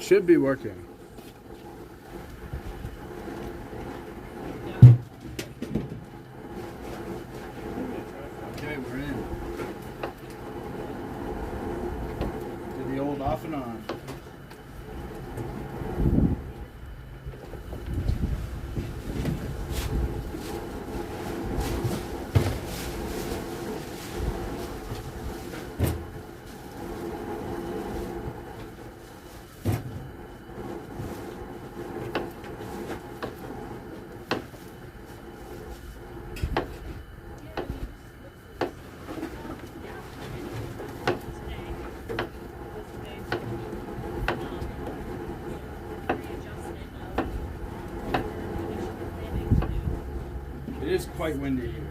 Should be working. Okay, we're in. Do the old off and on. It is quite windy here.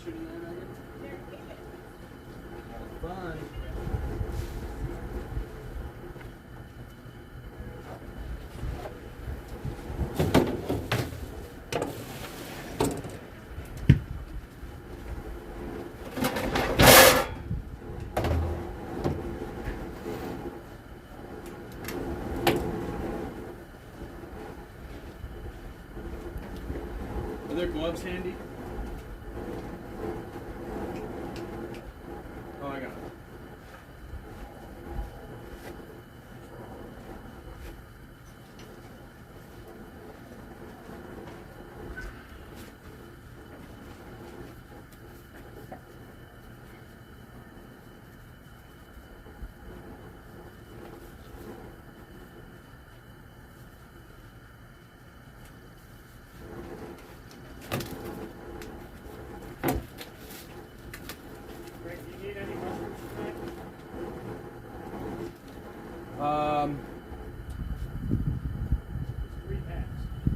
shooting that, Megan? Fun. Are there gloves handy? Oh, I got it.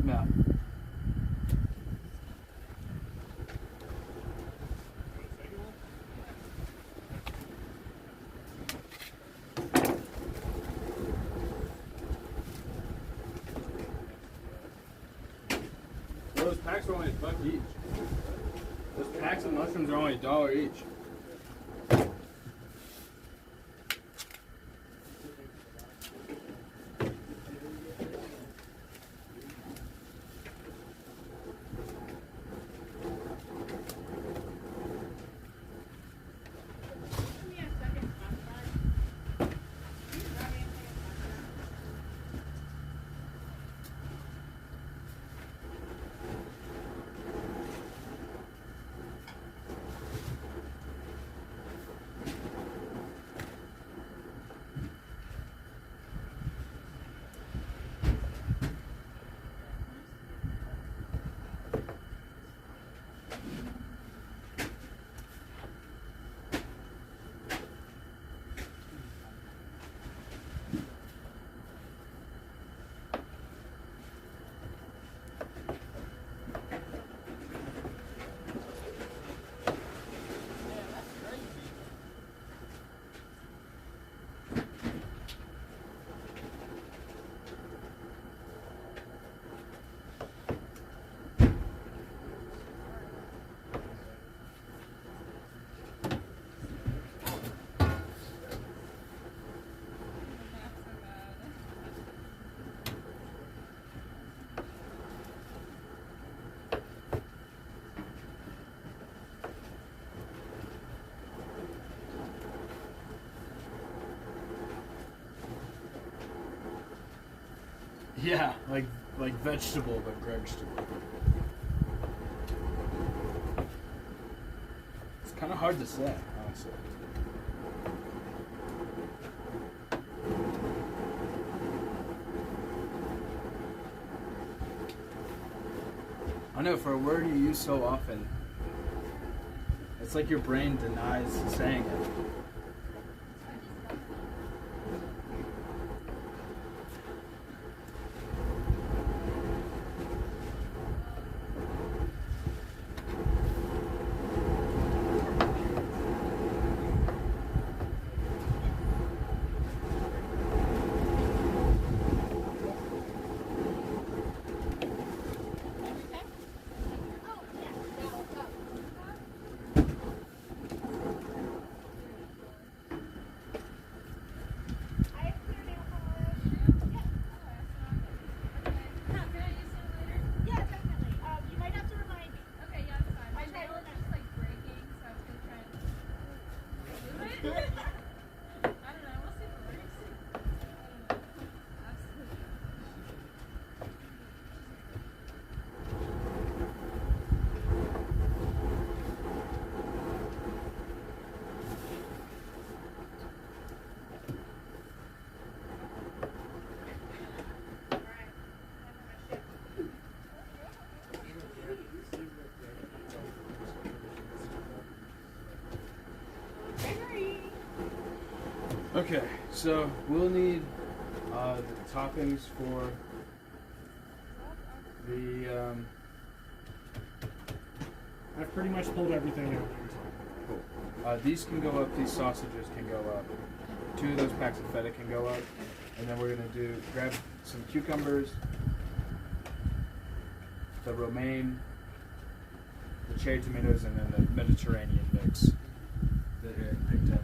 No. Those packs are only $1 each. Those packs of mushrooms are only $1 each. Yeah, like vegetable, but gregzock. It's kind of hard to say, honestly. I know, for a word you use so often, it's like your brain denies saying it. Okay, so we'll need the toppings for the, I I've pretty much pulled everything out. Cool. These can go up. These sausages can go up. 2 of those packs of feta can go up. And then we're gonna grab some cucumbers, the romaine, the cherry tomatoes, and then the Mediterranean mix that Eric picked up.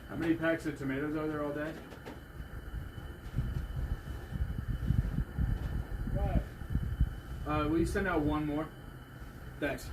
How many packs of tomatoes are there all day? What? Will you send out 1 more? Thanks.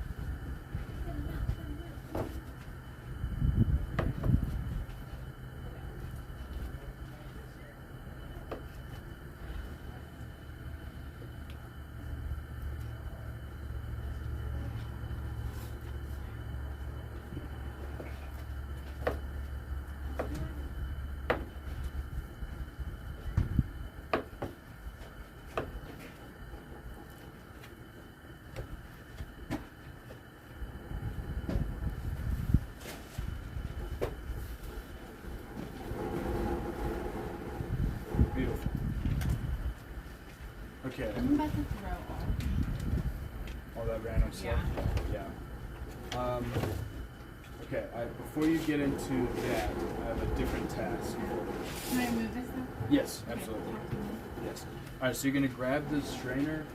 Beautiful. Okay. I'm about to throw All that random stuff? Yeah. Okay, before you get into that, I have a different task. Can I move this stuff? Yes, absolutely. Yes. Alright, so you're going to grab the strainer,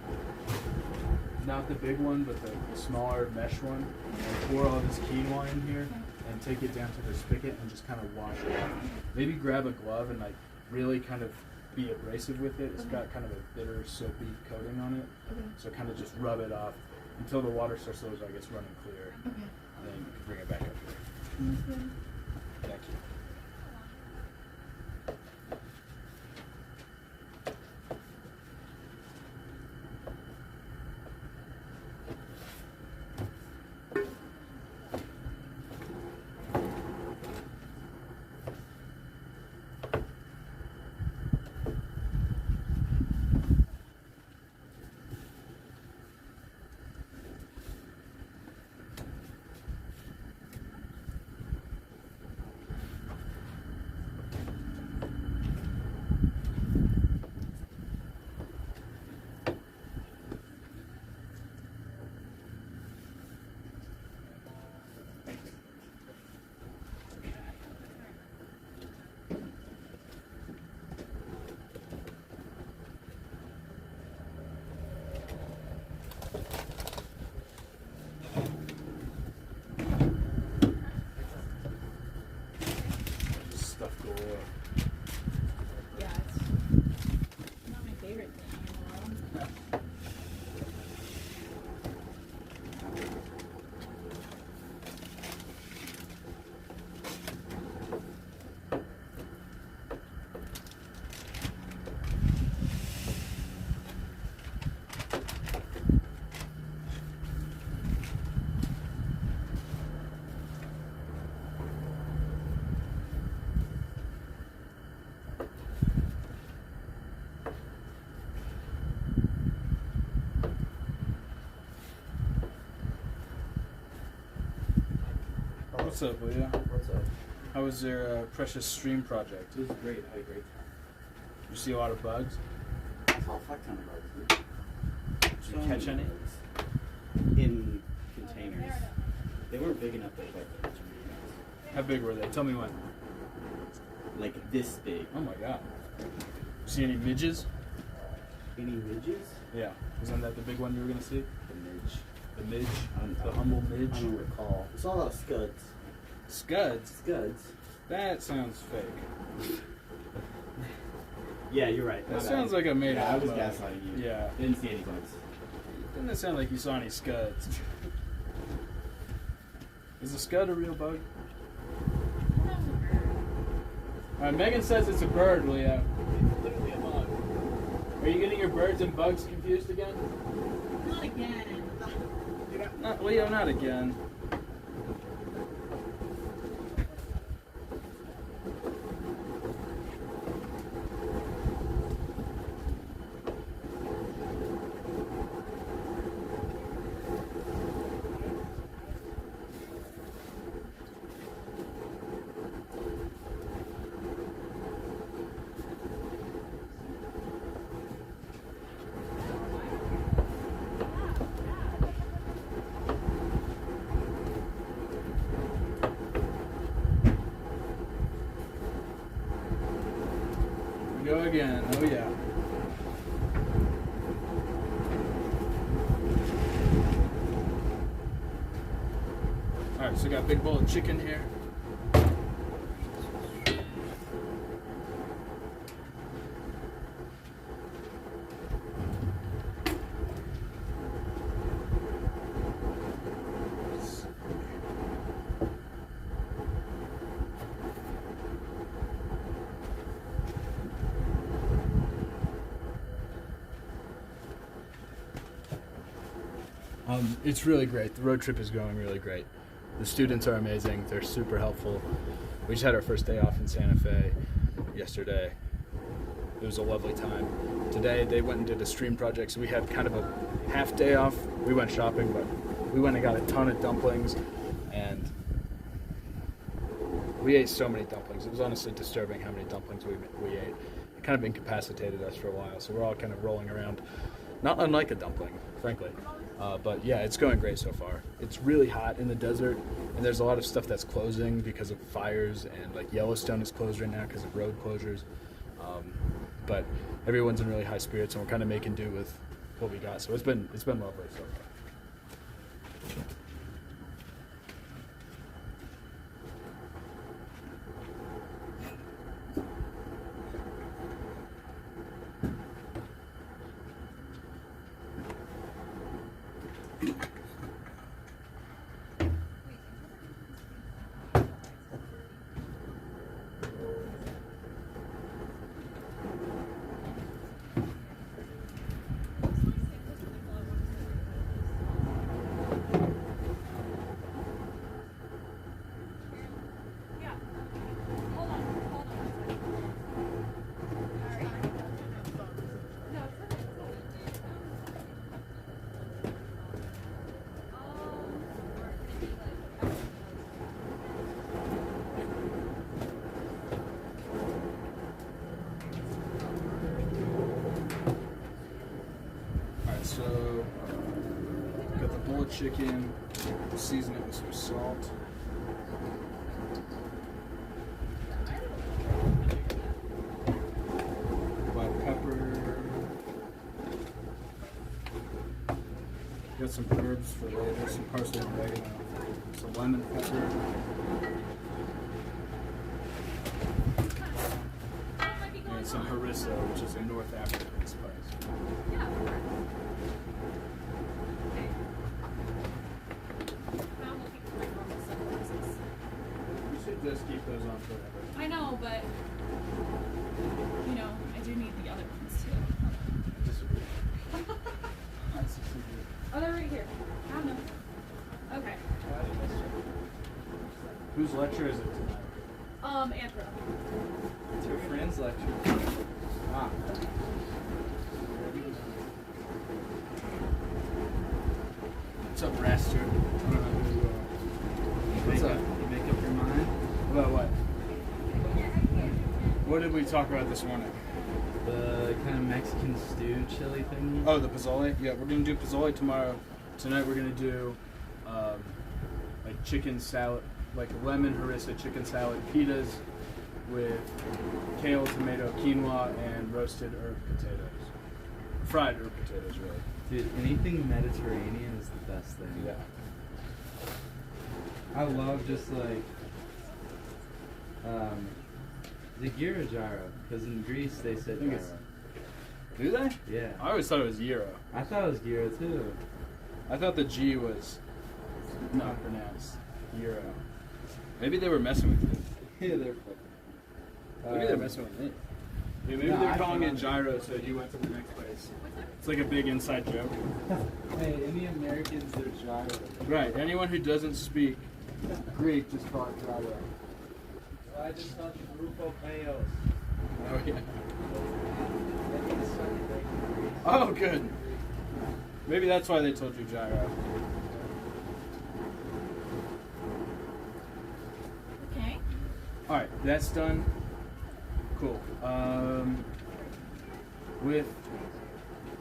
not the big one, but the smaller mesh one, and pour all this quinoa in here, and take it down to the spigot and just kind of wash it off. Maybe grab a glove and really kind of be abrasive with it. It's got kind of a bitter, soapy coating on it. Okay. So kind of just rub it off until the water starts to look like it's running clear. Okay. And then you can bring it back up here. Thank you. Stuff galore. Yeah, it's not my favorite thing in the world. What's up, Leah? What's up? How was your precious stream project? It was great. I had a great time. You see a lot of bugs? I saw a fuck ton of bugs. Did you catch any? Bugs. In containers. They weren't big enough to catch them. How big were they? Tell me when. Like this big. Oh my god. You see any midges? Any midges? Yeah. Isn't that the big one you were gonna see? The midge. The midge? I The humble midge? don't recall. I saw a lot of scuds. Scuds? Scuds? That sounds fake. Yeah, you're right. That sounds like a made I up was bug. gaslighting you. Yeah. Didn't see any bugs. Didn't it sound like you saw any scuds? Is a scud a real bug? Alright, Megan says it's a bird, Leah. It's literally a bug. Are you getting your birds and bugs confused again? Not again. Leo, not again. Go again. Oh yeah. All right, so we got a big bowl of chicken here. It's really great. The road trip is going really great. The students are amazing. They're super helpful. We just had our first day off in Santa Fe yesterday. It was a lovely time. Today they went and did a stream project, so we had kind of a half day off. We went shopping, but we went and got a ton of dumplings, and we ate so many dumplings. It was honestly disturbing how many dumplings we ate. It kind of incapacitated us for a while, so we're all kind of rolling around. Not unlike a dumpling, frankly. But yeah, it's going great so far. It's really hot in the desert, and there's a lot of stuff that's closing because of fires, and like Yellowstone is closed right now because of road closures. But everyone's in really high spirits, and we're kind of making do with what we got. So it's been lovely so far. So, got the bowl of chicken, season it with some salt. Black pepper. Got some herbs for later, some parsley and oregano. Some lemon pepper. And some harissa, which is a North African spice. Just keep those on forever. I know, but you know, I do need the other ones too. Disagree. Oh, they're right here. I don't know. Okay. Whose lecture is it tonight? Anthro. It's your friend's lecture. Ah. What's up, Raster? I don't know who you are. What's up? You make up your mind? About what? What did we talk about this morning? The kind of Mexican stew chili thing. Oh, the pozole? Yeah, we're going to do pozole tomorrow. Tonight we're going to do like chicken salad, like lemon harissa chicken salad pitas with kale, tomato, quinoa, and roasted herb potatoes. Fried herb potatoes, really. Dude, anything Mediterranean is the best thing. Yeah. I love just like the gyro gyro, because in Greece they said think gyro. Do they? Yeah. I always thought it was gyro. I thought it was gyro too. I thought the G was not pronounced gyro. Maybe they were messing with you. Yeah, they're fucking. Maybe they're messing with me. Yeah, maybe No, they're I calling it found it. gyro, so you went to the next place. It's like a big inside joke. Hey, any Americans, they're gyro. Right. Anyone who doesn't speak Greek just call it gyro. I just thought Grupo Payos. Oh yeah. Oh good. Maybe that's why they told you gyro. Okay. All right, that's done. Cool.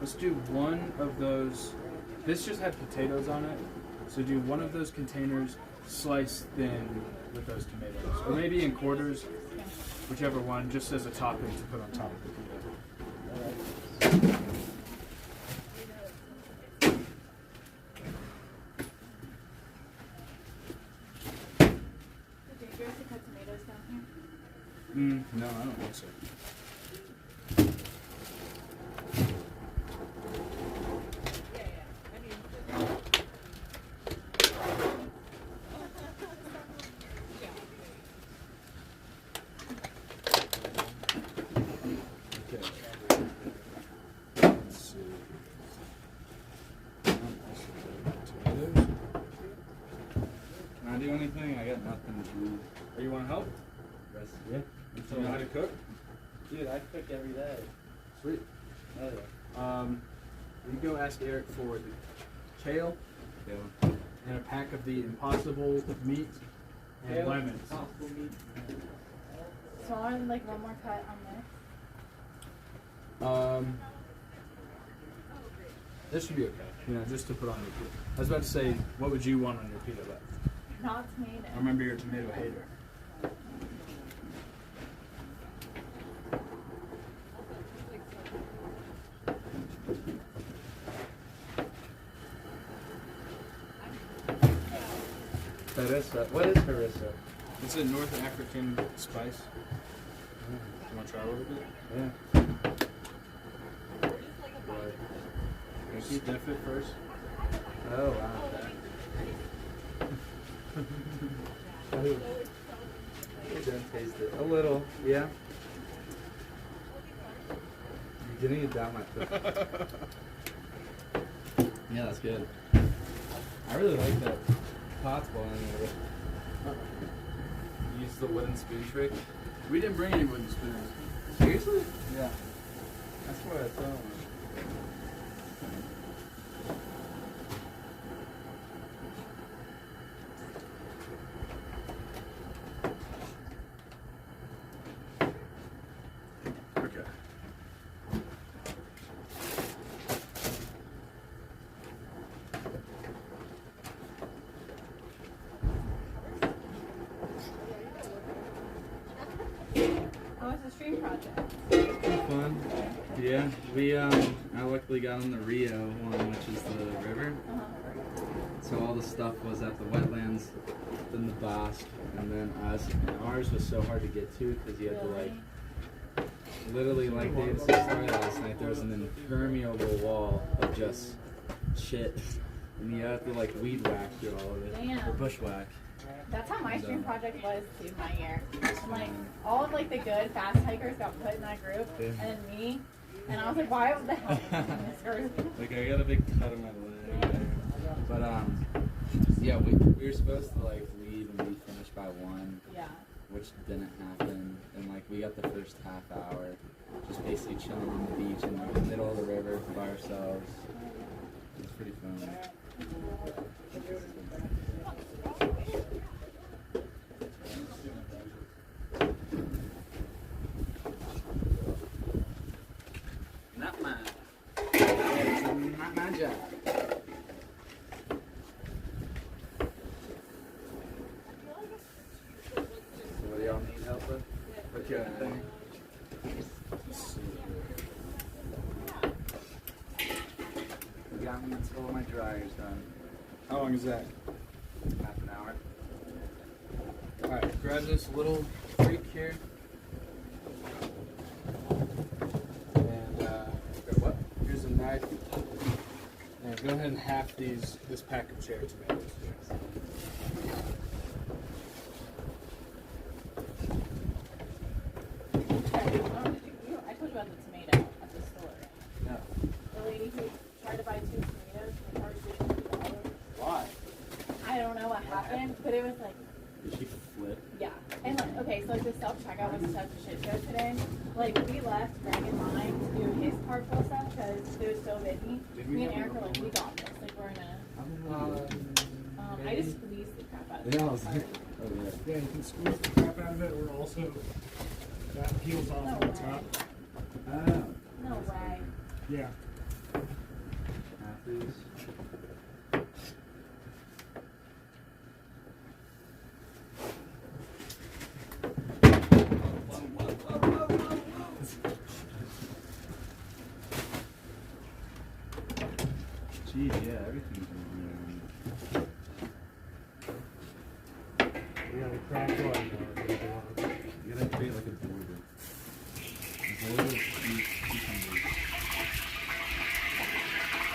Let's do one of those. This just had potatoes on it, so do one of those containers sliced thin with those tomatoes, or maybe in quarters, whichever one, just as a topping to put on top of the pita. Is it dangerous to cut tomatoes down here? No, I don't think so. Okay. Let's see. Tomatoes. Can I do anything? I got nothing to do. Oh, you want to help? Rest, yeah. You know how to cook? Dude, I cook every day. Sweet. Hell yeah. You go ask Eric for the kale Yeah. and a pack of the impossible meat and lemons. So I want like one more cut on this. This should be okay. You know, just to put on your pita. I was about to say, what would you want on your pita? But Not tomato. I remember you're a tomato hater. Harissa. What is Harissa? It's a North African spice. You want to try a little bit? Yeah. You sniff it first. Oh, wow. Okay. You don't taste it. A little, yeah. You're getting it down my throat. Yeah, that's good. I really like that pot's boiling over. Use the wooden spoon trick. We didn't bring any wooden spoons. Seriously? Yeah. That's what I thought. Okay. How was the stream project? Fun. Yeah, we I luckily got on the Rio one, which is the river. So all the stuff was at the wetlands, then the Basque, and then us. And ours was so hard to get to because you had to like, literally like David said story last night, there was an impermeable wall of just shit. And you have to like weed whack through all of it. Damn. Or bushwhack. That's how my stream project was too my year. Like all of like the good fast hikers got put in that group, Yeah. and then me, and I was like, why the hell am I in this group? Like I got a big cut on my leg. But yeah, we were supposed to like leave and be finished by 1, Yeah. which didn't happen. And like we got the first half hour, just basically chilling on the beach in the middle of the river by ourselves. It was pretty fun. Not mine. It's not my job. So what do y'all need help with? Okay. You got me until my dryer's done. How long is that? Half an hour. Alright, grab this little freak here. And What? here's a knife. And go ahead and half this pack of cherry tomatoes. I told happened, but it was like, Did she flip? yeah. And like, okay, so like the self-checkout was such a shit show today. Like, we left Greg in line to do his part full stuff because it was so busy. Me and Eric were like, we got this. Like, we're in a, I just squeezed the crap out of it. Yeah, I was like, oh yeah. Yeah, you can squeeze the crap out of it, or also that peels off No on the way. top. Oh. No way. Yeah. Halfies. Geez, yeah, everything's going We got a crack one. on. You gotta create like a border. A border of cucumbers.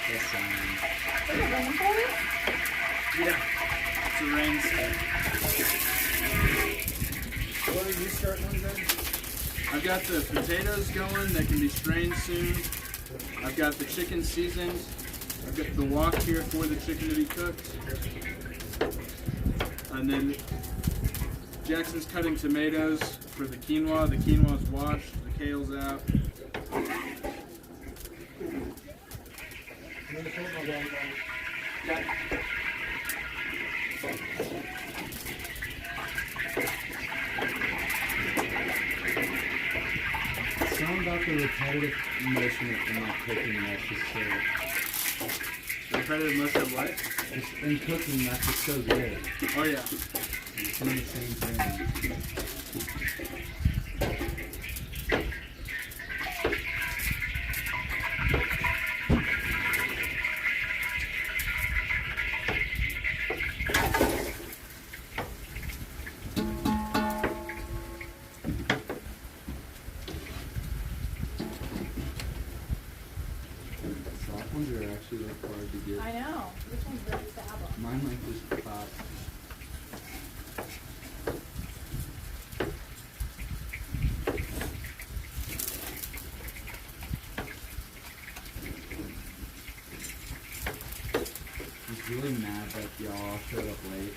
That sounds. Is it raining for you? Yeah. It's a rain set. What are you starting on then? I've got the potatoes going that can be strained soon. I've got the chicken seasoned. I've got the wok here for the chicken to be cooked. And then Jackson's cutting tomatoes for the quinoa. The quinoa's washed, the kale's out. Something about the repetitive motion of not cooking that's just so. Repetitive motion of what? Just in cooking, that's just so good. Oh yeah. It's doing the same thing. Soft ones are actually like hard to get. I know. This one's really stable. Mine like just pop. I was really mad that y'all showed up late.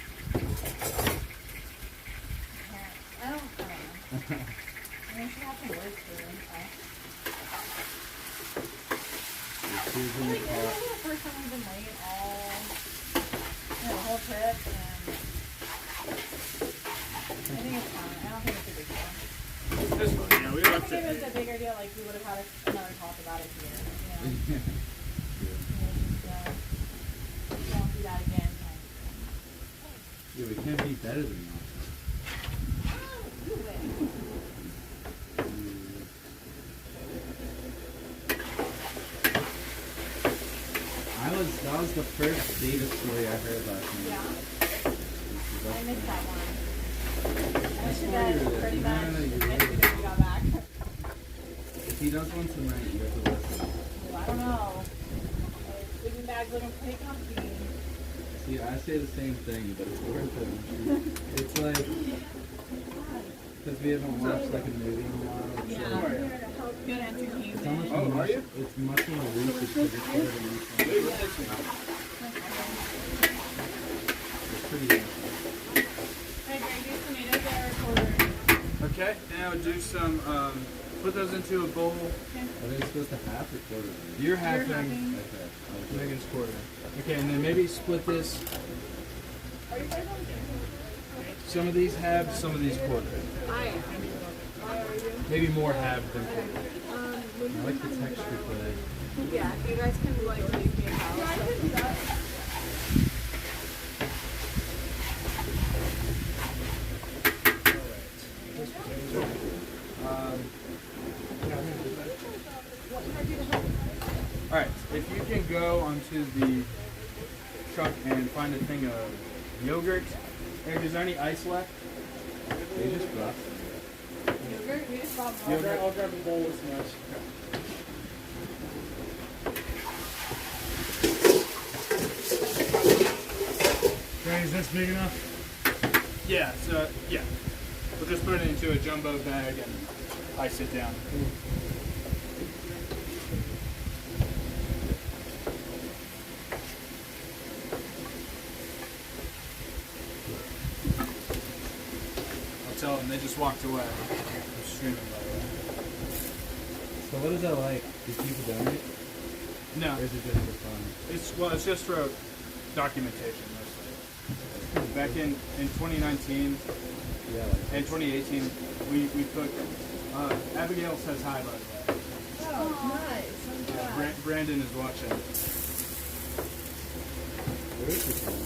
I don't know. I mean, she had some work to do. She was in Like, the this car. is the first time we've been late all, the whole trip, and I think it's fine. I don't think it's a big deal. This one, yeah, we left If it was it. a bigger deal, like, we would have had another talk about it here, you know? Don't do that again. Yeah, we can't be better than y'all. You win. That was the first data story I heard last night. Yeah, I That's missed that one. I went to why bed you're there. pretty No, much no, as you're soon right. as we got back. If he does one tonight, you have to listen. Well, I don't know. Sleeping bag's looking pretty comfy. See, I say the same thing, but it's worth it. It's like, because we haven't watched like a movie in a while. It's Yeah, like, here to help good entertainment. it's almost Oh, are you? It's much more rooted because it's better than recent. It's pretty good. Hey, Greg, these tomatoes are quartered. Okay, now do some, put those into a bowl. Are they supposed to half or quarter? You're You're halving, halving. Okay. Megan's quarter. Okay, and then maybe split this. Are you guys on Some of these halved, some of these quarter. I am. Why are you? Maybe more halved than quarter. I like the texture today. Yeah, you guys can like leave me a house. Yeah, I can do that. Alright, if you can go onto the truck and find a thing of yogurt. Eric, is there any ice left? They just brought some. Yogurt? We just bought Yogurt. more. I'll grab a bowl with some ice. Okay, is this big enough? Yeah, so, yeah. We'll just put it into a jumbo bag and ice it down. sell them. They just walked away. I'm streaming, by the way. So what is that like? Do people donate? No, Or is it just for fun? it's just for documentation mostly. Back in 2019 Yeah, like and 2018, we cooked. Abigail says hi, by the way. Oh, nice. Yeah, Brandon is watching. where is this one?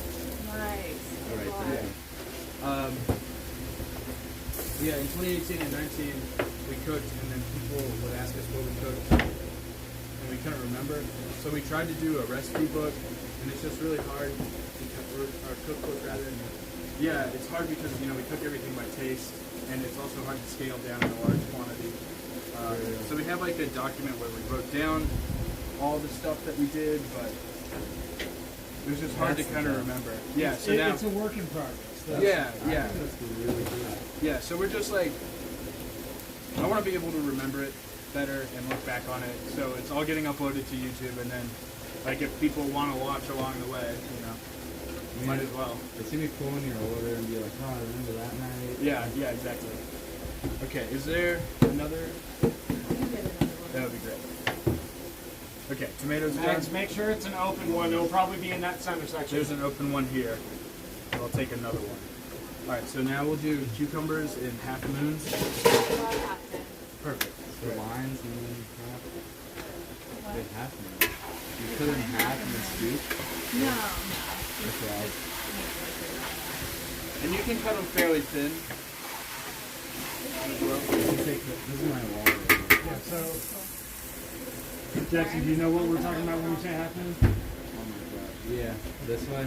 Nice. Oh, right Wow. there. Yeah, in 2018 and 19, we cooked, and then people would ask us what we cooked, and we couldn't remember. So we tried to do a recipe book, and it's just really hard, or cookbook rather. Yeah, it's hard because, you know, we cook everything by taste, and it's also hard to scale down in a large quantity. So we have like a document where we wrote down all the stuff that we did, but it was just hard to kind of remember. Yeah, so now It's a work in progress. yeah. I think that's really good. Yeah, so we're just like, I want to be able to remember it better and look back on it. So it's all getting uploaded to YouTube, and then, like, if people want to watch along the way, you know, might as well. They see me pulling your order and be like, oh, I remember that night. Yeah, exactly. Okay, is there another? That would be great. Okay, tomatoes done. Max, make sure it's an open one. It'll probably be in that center section. There's an open one here. So I'll take another one. All right, so now we'll do cucumbers in half moons. Perfect. The lines and then half. They half now. You put it in half and then scoop. No. Okay. And you can cut them fairly thin. This is my water. Yeah, so, Jackson, do you know what we're talking about when we say half moon? Oh my god. Yeah, this way.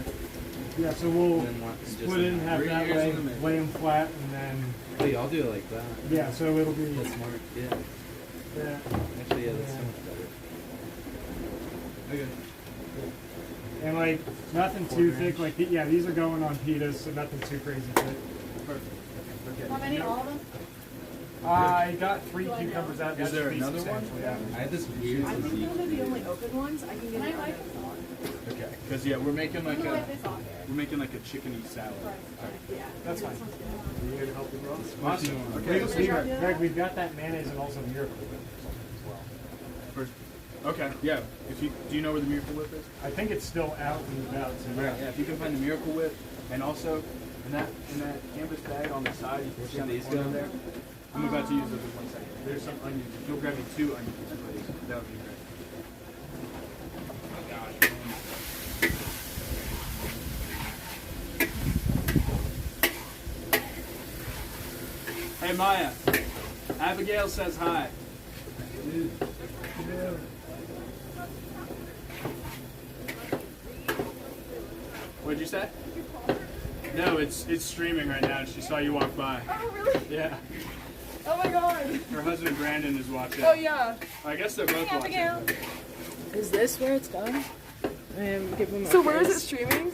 Yeah, so we'll And then what? split it in half Bring that yours way, in the middle. lay them flat, and then, Wait, I'll do it like that. yeah, so it'll be, That's smart. Yeah. yeah. Actually, yeah, that's so much better. Okay. And like, nothing too thick, like, yeah, these are going on pitas, so nothing too crazy thick. Perfect. Okay. How many? All of them? I got 3 cucumbers out. Is That there should be another one? substantial, yeah. I had this weird I think physique. those are the only open ones. I can get Can I it. like this one? Okay. Because yeah, we're making like I'm gonna a wipe this off there. a chickeny salad. Yeah. That's fine. Are you here to help me, bro? Awesome. Okay. Greg, so Greg, we've got that mayonnaise and also Miracle Whip or something as well. first, okay. Yeah. If you do you know where the Miracle Whip is? I think it's still out and about. So Yeah. If you can find the Miracle Whip, and also in that canvas bag on the side, you can see on the these corner go? there. I'm about to use those in 1 second. There's some onions. If you'll grab me 2 onions, please. That would be great. Oh gosh. Hey Maya, Abigail says hi. What'd you say? No, it's streaming right now. She saw you walk by. Oh really? Yeah. Oh my god. Her husband Brandon is watching. Oh yeah. I guess they're both watching. Abigail. Is this where it's done? Give him So where is it streaming?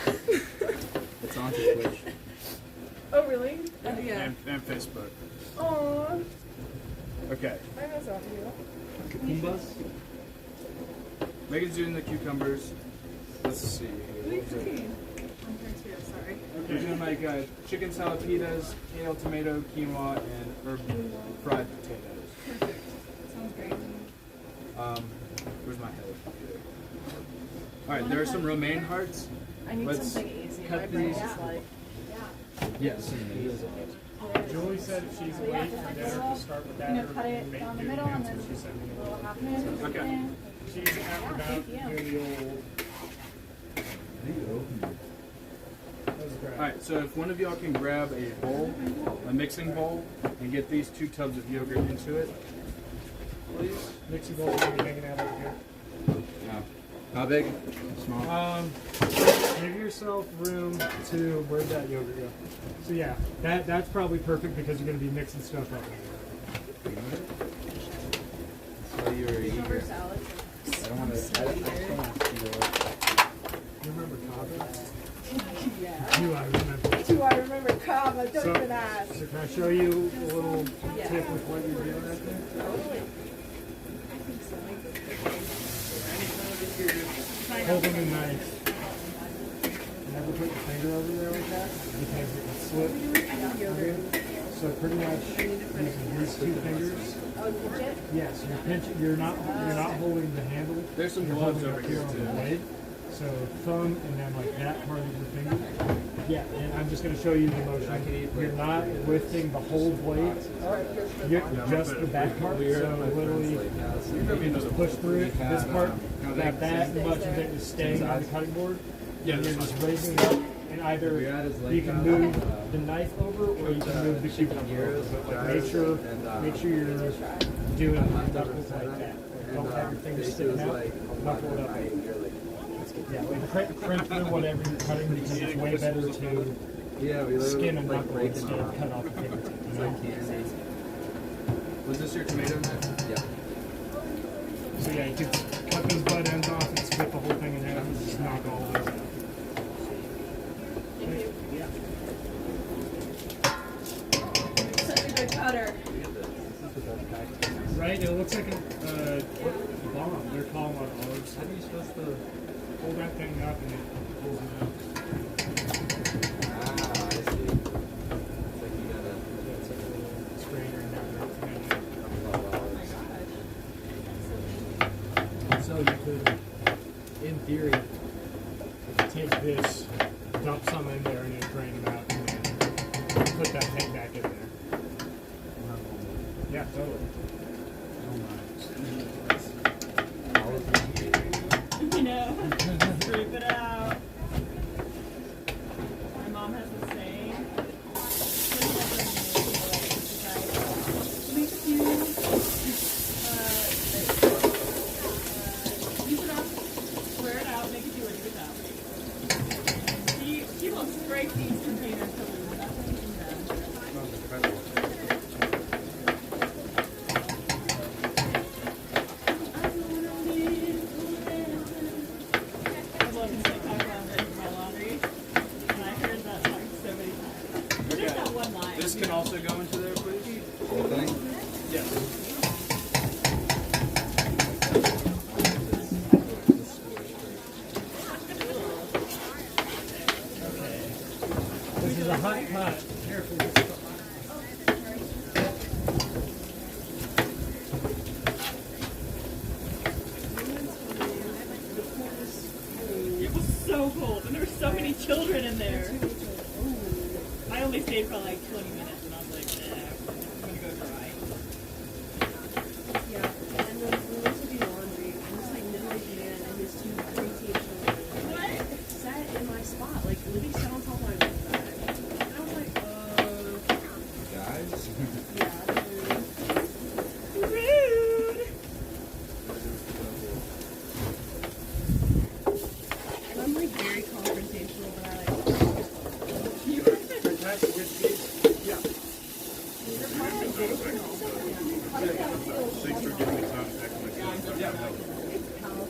It's on to Twitch. Oh really? Yeah. And Facebook. Aww. Okay. I miss out you. Cucumbas? Megan's doing the cucumbers. Let's see. What are you cooking? I'm here too, sorry. We're doing like chicken salad pitas, kale, tomato, quinoa, and herb fried potatoes. Perfect. Sounds great. Where's my head? All right, there are some romaine hearts. I need Let's something easy. cut My brain's these. just like, Yes. Julie said if she's So yeah, late just for like dinner this to little, start with you that. know, cut it make down the do middle and that's then what she sent me. a little half moon. Okay. And She's out and about thank you. doing the old. That was great. All right, so if one of y'all can grab a bowl, a mixing bowl, and get these 2 tubs of yogurt into it, please. Mixing bowl will be hanging out over here. Oh. How big? Small? Give yourself room to, where'd that yogurt go? So yeah, that's probably perfect because you're going to be mixing stuff up. So you were Summer eager. salad. I don't want to. I don't want to see You remember Kava? yeah. Do I remember? Do I remember Kava? Don't So- even ask. So can I show you a little tip with what you're doing right there? Totally. Hold them in nice. never put your finger over there like that because it will slip. Okay? So pretty much using these two fingers. Yes, you're pinching. You're not holding the handle. There's some you're gloves holding over up here on the too. blade. So thumb and then like that part of your finger. Yeah, and I'm just going to show you the motion. You're not lifting the whole blade up. You're just the back part. So literally, you just push through it. This part, that much of it is staying on the cutting board. Yeah, And you're that's just raising it up. And either you can move the knife over or you can move the cucumber over. But like make sure you're doing knuckles like that. Don't have your fingers sticking out. Knuckle it up. Yeah, like crimp through whatever you're cutting because it's way better to skin a knuckle instead of cut off a fingertip. You know? Was this your tomato knife? Yeah. So yeah, you could cut those butt ends off and split the whole thing in half and just knock all those out. Yeah. Such a good cutter. Right? It looks like a bomb. They're calling on ours. How are you supposed to? Pull that thing up and it pulls it out. Ah, I see. It's like you gotta. It's like a little strainer and that. So you could, in theory, take this, dump some in there and then drain them out and then put that thing back in there. Yeah, totally. You know, scrape it out. My mom has the same. Makes you use it up, square it out, make it do it without. She will scrape these containers till there's nothing in them. This can also go into there, please. Whole thing? Yes. This is a hot pot. Careful with the It was so cold, and there were so many children in there. I only stayed for like 20 minutes, and I was like, I'm gonna go dry. Yeah, and then we went to do laundry, and this like middle-aged man and his two preteen children sat in my spot, like Libby sat on top of my bed. And I was like, Guys? yeah, Rude! and I'm like very confrontational, but I like.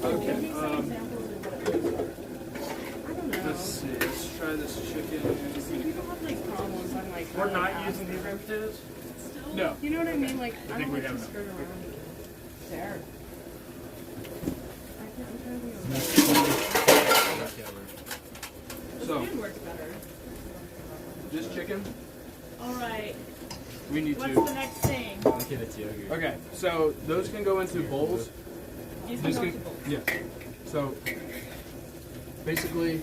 Okay. Let's see. Let's try this chicken. We don't have like problems. I'm like. We're not using these room potatoes? No. You know what I mean? Like, I think don't we like to have skirt around. There. So, It works better. this chicken, Alright, we need what's to. the next thing? Look at it's yogurt. Okay, so those can go into bowls. These This can can, go to yeah. So basically,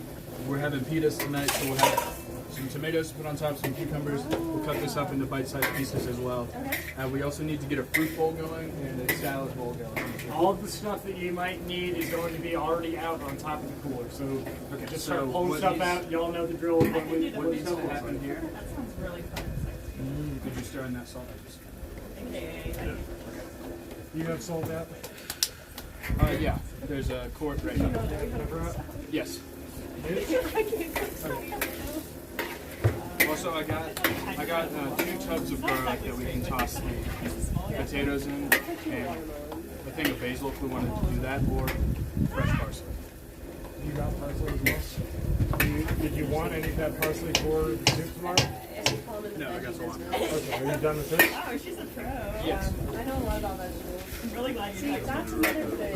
we're having pitas tonight, so we'll have some tomatoes to put on top, some cucumbers. We'll cut this up into bite-sized pieces as well. Okay. We also need to get a fruit bowl going and a salad bowl going. All of the stuff that you might need is going to be already out on top of the cooler. So Okay, just so start pulling what stuff needs- out. Y'all know the drill. What What needs to happen here? That sounds really fun and sexy. Could you stir in that salt? Okay. You have sold out? Yeah. There's a quart right here. Yes. Also, I got 2 tubs of garlic that we can toss the potatoes in, and a thing of basil if we wanted to do that, or fresh parsley. You got parsley as well? Did you want any of that parsley for soup tomorrow? I'm in the No, I got veggie some on. business. Okay, are you done with this? Oh, she's a pro. Yes. I know a lot about vegetables. I'm really glad you See, texted that's me. another thing.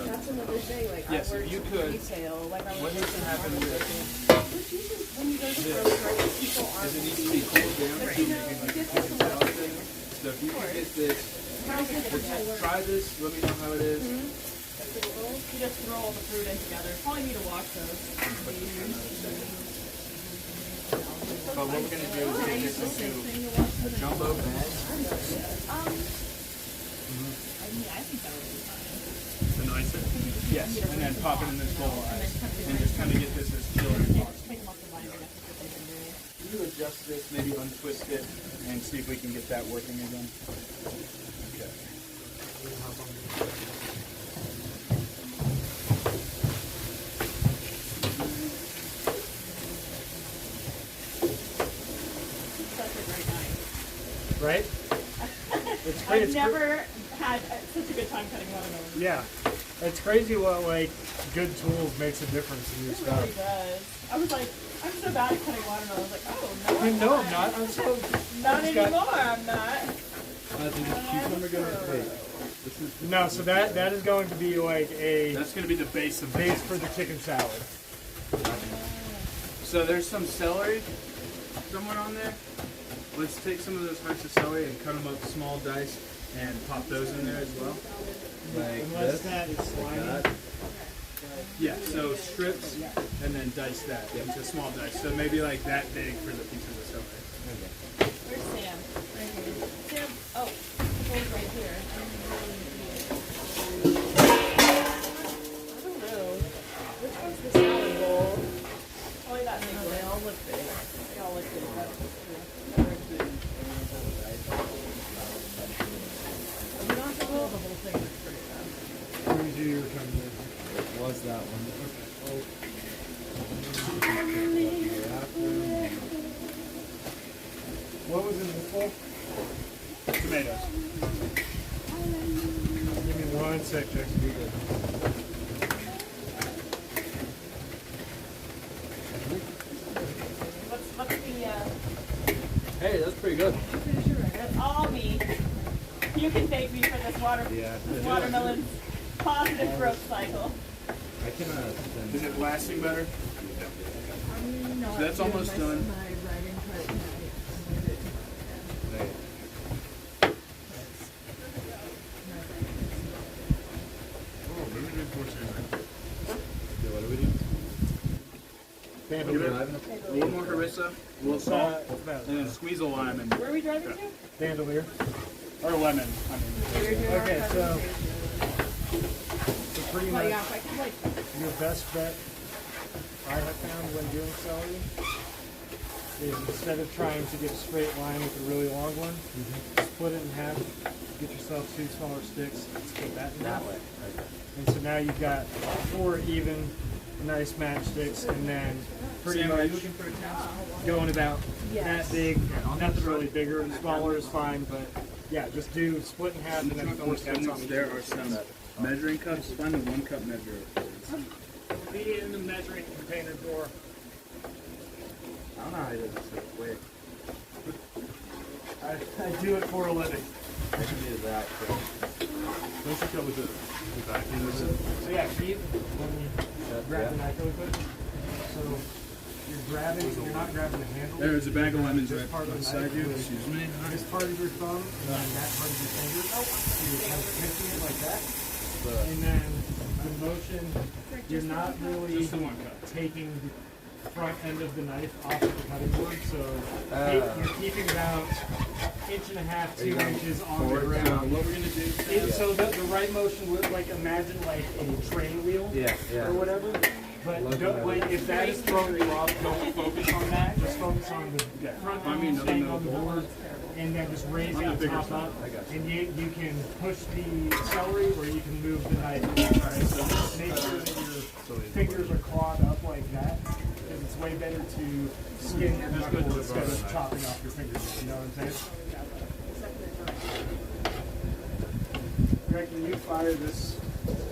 That's another thing. Like Yes, I if work you could, retail. Like I what work needs to happen in with which usually when you go to the grocery, people aren't. is it needs to be cooled down But so you you know, can you like get chicken this salad thing. So if you can get this, try this. Let me know how it is. You just throw all the fruit in together. Probably need to wash those. But what we're gonna do is get this into a jumbo bag. I think that would be fine. The nicer. Yes, and then pop it in this bowl and just kind of get this as chilled as possible. Take them off the vine and have to put them in there. Can you adjust this, maybe untwist it, and see if we can get that working again? Okay. Such a great night. Right? It's crazy. I've never had such a good time cutting watermelon. Yeah. It's crazy what like good tools makes a difference in your It really stuff. does. I was like, I'm so bad at cutting watermelon. I was like, oh no. No, I'm not. I'm so Not just got- anymore. I'm not. Cucumber gonna wait. This is No, so that is going to be like a That's going to be the base of the base for the chicken salad. So there's some celery somewhere on there. Let's take some of those hearts of celery and cut them up small dice and pop those in there as well. like Unless this. that is Like slimy. that. Yeah, so strips and then dice that into small dice. So maybe like that big for the pieces of celery. Where's Sam? Right here. Sam. Oh, he's right here. I don't know. Which one's the salad bowl? Probably that big one. They all look big. They all look big. We don't have to roll the whole thing. That's pretty bad. Let me do your recommendation. It was that one. What was in this bowl? Tomatoes. Give me 1 sec, Jackson. Be good. What's the Hey, that's pretty good. that's all me. You can thank me for this watermelon positive growth cycle. I can Is it lasting better? So that's almost done. Wait. Okay, what do we do? Give it a little more harissa, a little salt, and then squeeze a lime and Where are we driving to? Bandolier. or lemon. I mean, Okay, so pretty much Yeah, if I could like your best bet I have found when doing celery is instead of trying to get a straight line with a really long one, split it in half, get yourself 2 smaller sticks, split that in half. And so now you've got 4 even, nice matchsticks, and then pretty Sam, are you much looking for a chance? going about Yes. that big. Nothing really bigger and smaller is fine, but yeah, just do split in half and then 4 sticks on each. There are some measuring cups. Find a 1 cup measure. Be in the measuring container drawer. I don't know how he does this so quick. I do it for a living. I can do that quick. Don't you cut with the vacuum? So yeah, keep when you grab the knife really quick. So you're not grabbing the handle. There's a bag of lemons This right part of the beside knife you. with Excuse me. This part of your thumb and then that part of your finger. So you're kind of twisting it like that. And then the motion, you're not really Just the 1 cup. taking the front end of the knife off of the cutting board. So you're keeping about 1.5 to 2 inches on the ground. What we're gonna do? So the right motion would like imagine like a train wheel or whatever. But don't, like, if that is throwing you off, don't focus on that. Just focus on the front end staying on the board, and then just raise that top up. And you can push the celery, or you can move the knife. Right? So just make sure that your fingers are clawed up like that, because it's way better to skin your knuckle instead of chopping off your fingers. You know what I'm saying? Greg, can you fire this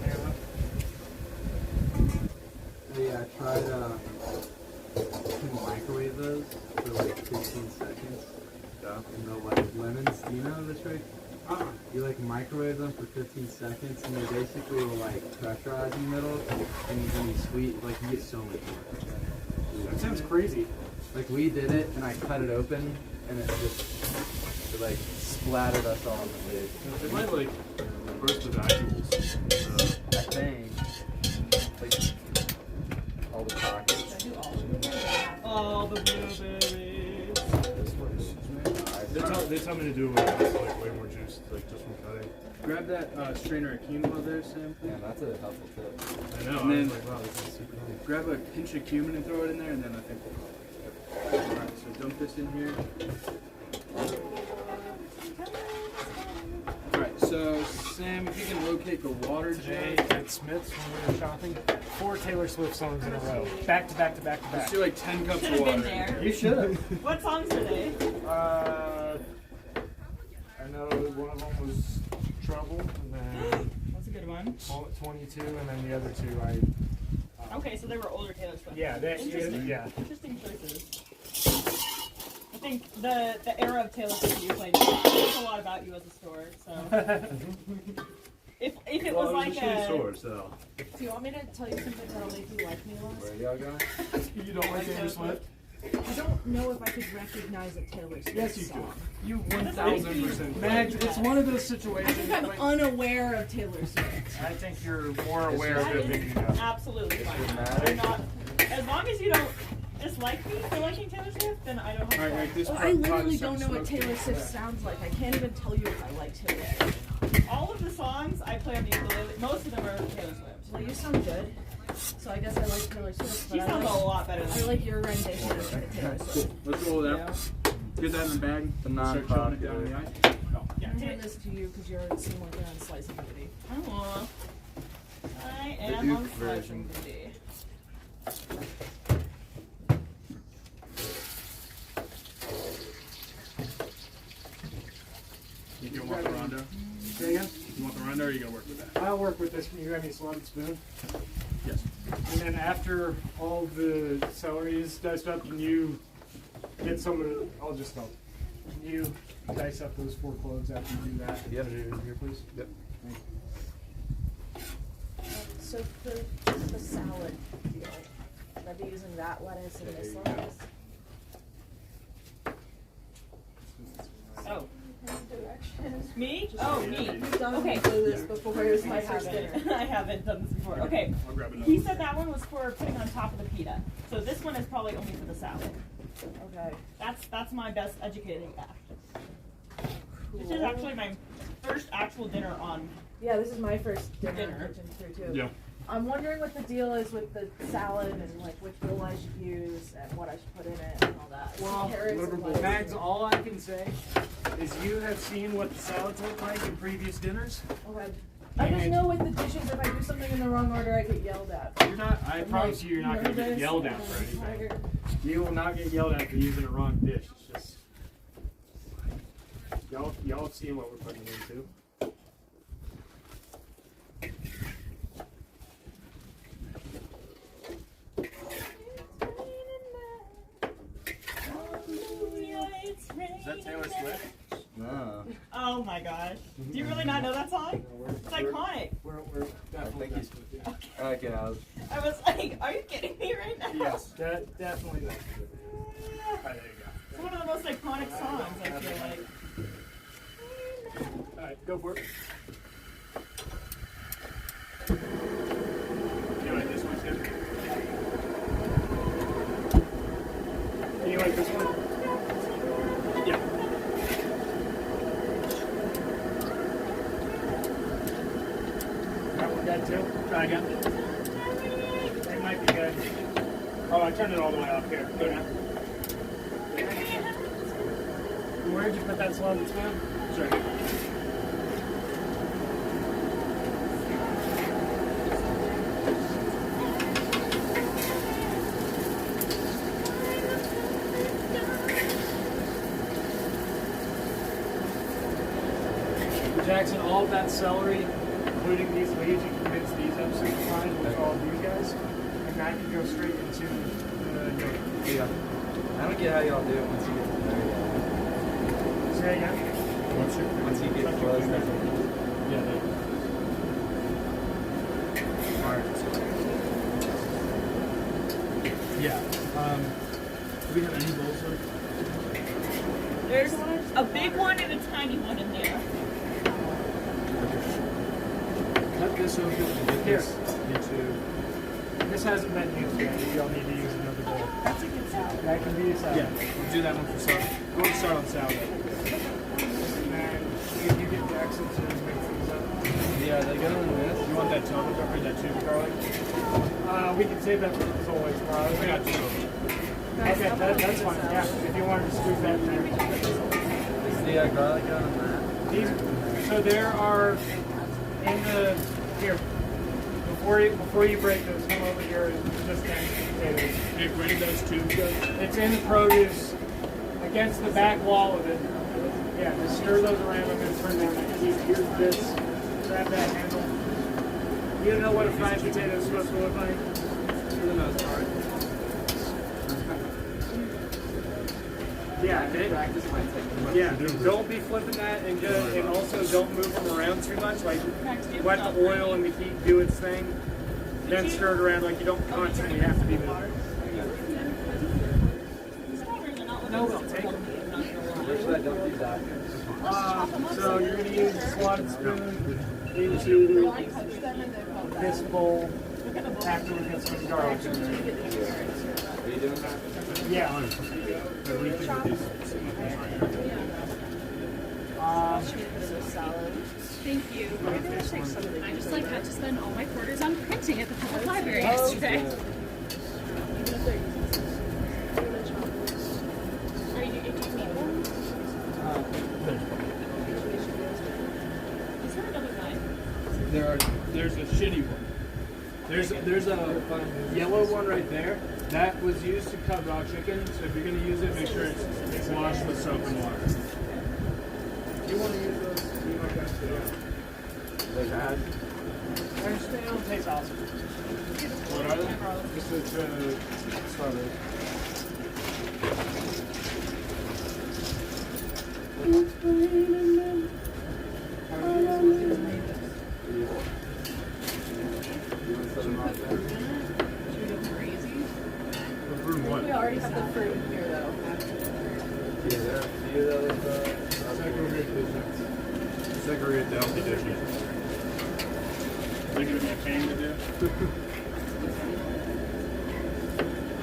camera? Yeah, I tried to microwave those for like 2 15 seconds. And the like lemons, do you know the trick? You like microwave them for 15 seconds, and they basically will like pressurize in the middle, and you can be sweet. Like you get so much more. That sounds crazy. Like we did it, and I cut it open, and it like splattered us all in the face. It might like burst the valuables. I think like all the pockets. All the blueberries. They tell me to do it when it's like way more juice, like just from cutting. Grab that strainer of quinoa there, Sam. Yeah, that's a helpful tip. I know. And then, I was like, wow, this is super nice. Grab a pinch of cumin and throw it in there, and then I think we'll go. Alright, so dump this in here. Alright, so Sam, if you can locate the water Today jar. at Smith's when we were shopping, 4 Taylor Swift songs in a row, back to back to back to Let's back. do like 10 cups Should of have water. been there. You should have. What songs are they? I know one of them was Trouble, and then That's a good one. 22, and then the other two I. Okay, so they were older Taylor Swift. Yeah, Interesting. yeah. Interesting choices. I think the era of Taylor Swift you played says a lot about you as a store. So if it was like a shitty store, so. Do you want me to tell you something that'll make you like me less? Where y'all going? You don't like Taylor Swift? I don't know if I could recognize a Taylor Swift Yes, you song. could. You Doesn't 1000%. Mags, it's one of those I situations. think I'm like, unaware of Taylor Swift. I think you're more aware of That it than is you know. absolutely fine. Doesn't matter. You're not, as long as you don't dislike me for liking Taylor Swift, then I don't have a Alright, problem. like this Well, part- I part literally is don't know what smoking. Taylor Swift sounds like. I can't even tell you if I like Taylor Swift. All of the songs I play on the ukulele, most of them are Taylor Swift. Well, you sound good, so I guess I like Taylor Swift. She But sounds I a like, lot better I than me. like your rendition of Taylor Swift. Let's roll it out. Get that in the bag. The Start shoving it down in the non-popular. eye. Yeah, I'm doing this to you because you're seem like you're on slicing duty. Oh, I The am on uke slicing version. duty. You can want the rondo. Say again? You want the rondo, or you gonna work with that? I'll work with this. Can you grab me a slotted spoon? Yes. And then after all the celery is diced up, and you get some of it, I'll just help. Can you dice up those 4 cloves after you do that? Yep. Put it in here, please. Yep. So for the salad deal, I'd be using that lettuce and this lettuce. Oh. Me? Oh, me. You've done Okay. this before. It's my I first dinner. haven't. I haven't done this before. Okay. I'll grab another. He said that one was for putting on top of the pita. So this one is probably only for the salad. Okay. That's my best educated guess. This is Cool. actually my first actual dinner on. Yeah, this is my first dinner Dinner. kitchen through too. Yeah. I'm wondering what the deal is with the salad and like which bowl I should use and what I should put in it and all that. Well, Carrots and lettuce. Mags, all I can say is you have seen what the salads look like in previous dinners. Okay. I just know with the dishes, if I do something in the wrong order, I get yelled at. You're not. I promise you, you're not going to get Nervous yelled at and for anything. tired. You will not get yelled at for using the wrong dish. It's just y'all have seen what we're putting into. Is that Taylor Swift? No. Oh my gosh. Do you really not know that song? It's iconic. We're I definitely. think he's. Okay, I was. I was like, are you kidding me right now? Yes, definitely. Not. There you go. It's one of the most iconic songs, I feel like. All right, go for it. You like this one's good? You like this one? Yeah. That one good too? Try again. It might be good. Oh, I turned it all the way up here. Go now. Where'd you put that slotted spoon? Sure. Jackson, all of that celery, including these leaves, you can mince these up super fine with all of these guys, and that can go straight into the yogurt. Yeah. I don't get how y'all do it once you get to the very end. Say again. Once you get close, that's Yeah, they. Yeah. Do we have any bowls though? There's a big one and a tiny one in there. Cut this open and get Here. this into. This hasn't been used yet. Y'all need to use another bowl. That's a good salad. That can be a salad. Yeah, we'll do that one for salad. Go and start on salad. And then if you get the exits, just mix these up. Yeah, they go in this. You want that tomato garlic, that tube garlic? We can save that for as always. We got two of them. Okay, that's fine. Yeah, if you wanted to squeeze that in there. Is the garlic on that? These, so there are in the here. Before you break those, come over here and just then potatoes. Hey, where did those tubes go? It's in the produce against the back wall of it. Yeah, just stir those around. I'm going to turn down. Here's this. Grab that handle. You know what a fried potato is supposed to look like? For the most part. Yeah, Practice might take too much. yeah. Don't be flipping that, and also don't move them around too much. Like let the oil and the heat do its thing. Then stir it around. Like you don't constantly have to be moving. No, don't take it. Where should I dump these out? So you're going to use a slotted spoon into this bowl after we get some garlic in there. Are you doing that? Yeah. Thank you. I just like had to spend all my quarters on printing at the public library yesterday. Are you need one? Is there another knife? There's a shitty one. There's a yellow one right there. That was used to cut raw chicken. So if you're gonna use it, make sure it's washed with soap and water. Do you want to use those? Do you like that? They bad? They don't taste awesome. What are they? Just to start with. We already have the fruit here though. Yeah, there are a few of those. Segregate the healthy dishes. Think of a pain to do?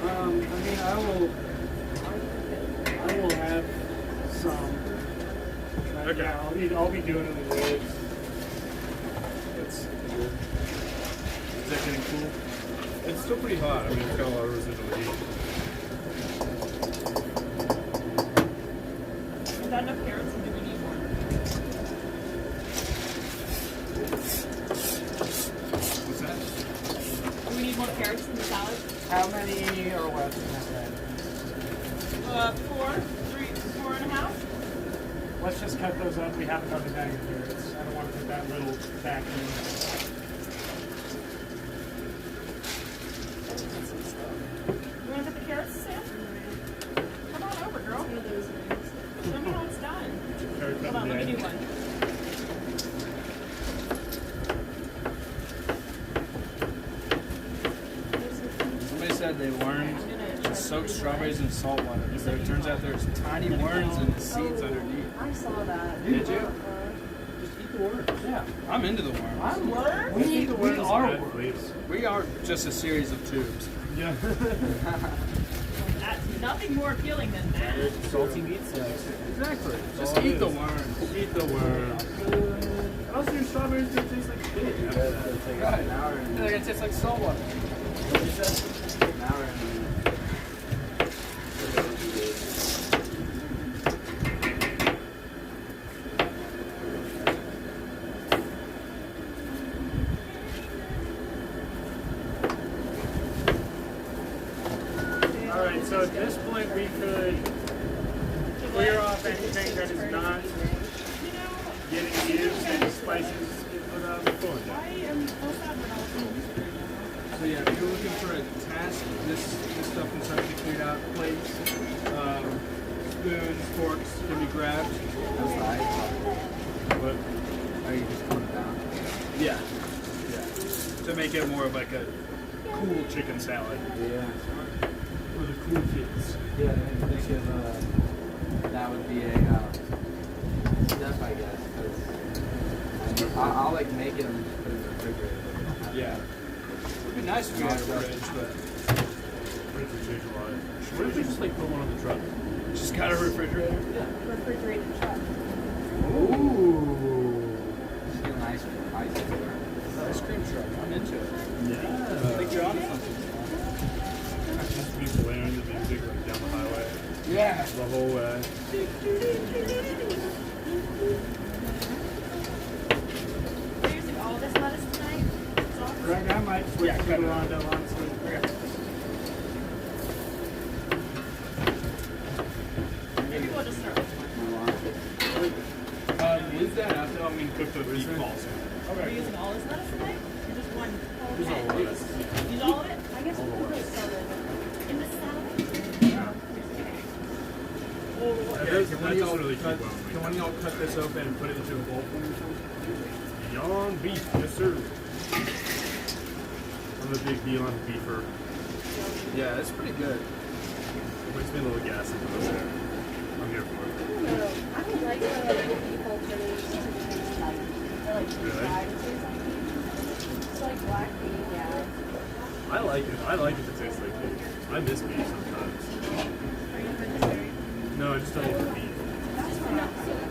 I mean, I will have some. Okay. Yeah, I'll be doing it in the ribs. Is that getting cool? It's still pretty hot. I mean, it's got a lot of residual heat. Is that enough carrots or do we need more? What's that? Do we need more carrots in the salad? How many are left in that bag? 4, 3, 4.5. Let's just cut those up. We have another bag of carrots. I don't want to put that little back in. You want to put the carrots, Sam? Come on over, girl. Show me how it's done. Hold on, let me do one. Somebody said they learned to soak strawberries in salt water. So it turns out there's tiny worms in the seeds underneath. I saw that. Did you? Just eat the worms. Yeah. I'm into the worms. I'm worms. We are worms. We are just a series of tubes. Yeah. That's nothing more appealing than that. Salty meat sex. Exactly. Just eat the worms. Eat the worms. Also, your strawberries gonna taste like shit. It'll take about an hour and They're gonna taste like salt water. an hour and Alright, so at this point we could clear off anything that is not getting used, any spices get put up. I am so sad we're not looking at this right now. So yeah, if you're looking for a task, this stuff can start to be cleared out. Plates, spoons, forks can be grabbed. That's the ice. But Are you just putting it down? yeah, to make it more of like a cool chicken salad Yeah. for the cool kids. Yeah, I think of, that would be a step, I guess. Cause I'll like make it and just put it in the refrigerator. Yeah, it'd be nice if we had a fridge, but Fridge would change a lot. What if we just like put one on the truck? just got a refrigerator. Refrigerated truck. Ooh, Just get an ice cream truck. ice cream truck. I'm into it. I think you're onto something. Just be blaring the music like down the highway Yeah. the whole way. We're using all this lettuce tonight. Right now, I might switch Yeah, to cut it. Rondo, honestly. Maybe we'll just start with one. Leave that out there. I'm gonna cook the beef balls. We're using all this lettuce tonight? Or just one? There's all of us. Use all of it? I guess we could put salad. In the salad? That just really keep Can going. one of y'all cut this open and put it into a bowl for me? Beyond beef, yes sir. I'm a big Beyond beefer. Yeah, it's pretty good. Makes me a little gassy, but that's there. I'm here for it. I don't like the beef alternatives to taste like, they're like Really? fried or something. It's like black beef, yeah. I like it. I like it to taste like beef. I miss beef sometimes. Are you vegetarian? No, I just don't eat the beef. That's what I'm saying.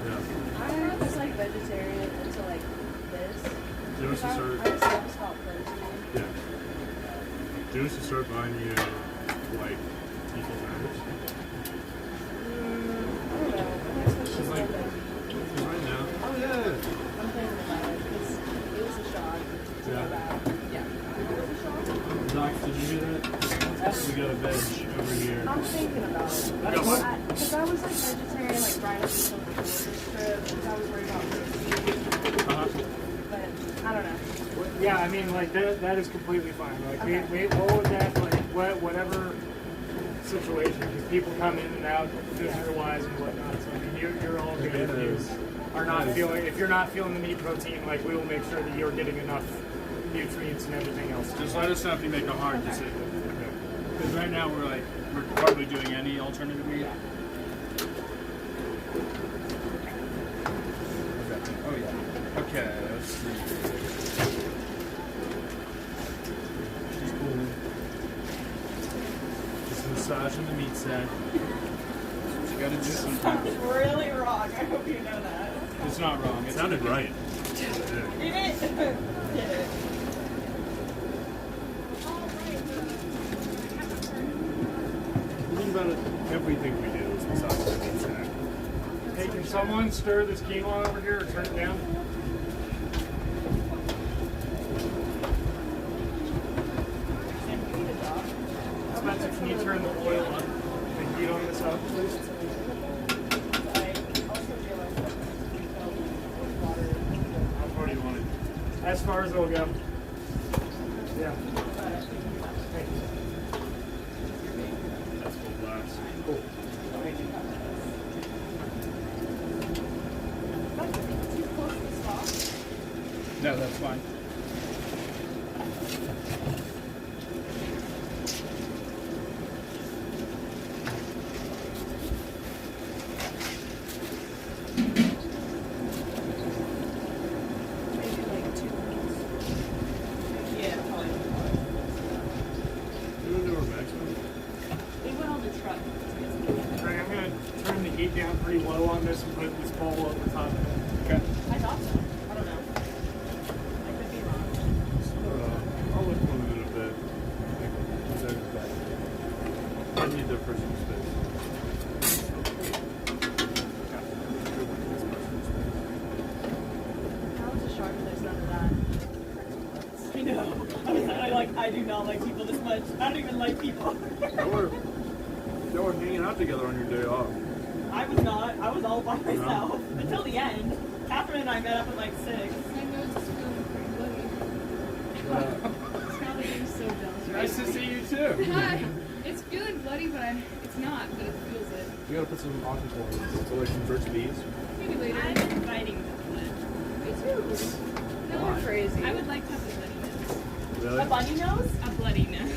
Yeah. I'm just like vegetarian until like this. Do us to I'm start. just like about protein. Yeah. Do us to start buying you like beef alternatives. I don't know. I guess it's just Like- like Because right now. Oh yeah. I'm thinking about it because it was a shock to Yeah. go back. Yeah. Zock, did you hear that? We got a veg over here. I'm thinking about it. Because I was like vegetarian, like right up until the trip, because I was worried about protein. But I don't know. Yeah, I mean, like that is completely fine. Like we roll with that, like whatever situation. Because people come in and out, visitor-wise and whatnot. So I mean, you're all good if you are not feeling. If you're not feeling the meat protein, like we will make sure that you're getting enough nutrients and everything else. Just let us know if you make a hard decision. Because right now we're hardly doing any alternative meat. Oh yeah. Okay, let's see. Just massaging the meat sack. What you gotta do sometimes. It's really wrong. I hope you know that. It's not wrong. It It's sounded right. Did it? Did it? The thing about it, everything we do is massage the meat sack. Hey, can someone stir this quinoa over here or turn it down? Spencer, can you turn the oil up? The heat on this up, please? How far do you want it? As far as it'll go. Yeah. Thank you. That's full blast. Cool. Thank you. No, that's fine. Maybe like 2 minutes. Yeah, probably. You want to do our maximum? We went on the truck. Greg, I'm going to turn the heat down pretty low on this and put this bowl over top of it. Okay. I thought so. I don't know. I could be wrong. I'll look one in a bit. I need their personal space. That was a shark place, none of that. I know. I do not like people this much. I don't even like people. Y'all were hanging out together on your day off. I was not. I was all by myself until the end. Catherine and I met up at like 6. I'm so jealous. Nice to see you too. Hi. It's feeling bloody, but it's not. But it feels it. We gotta put some oxygen so like some first bees. Maybe later. I'm inviting them. Me too. No, we're crazy. I would like to have a bloody nose. Really? A bunny nose? A bloody nose.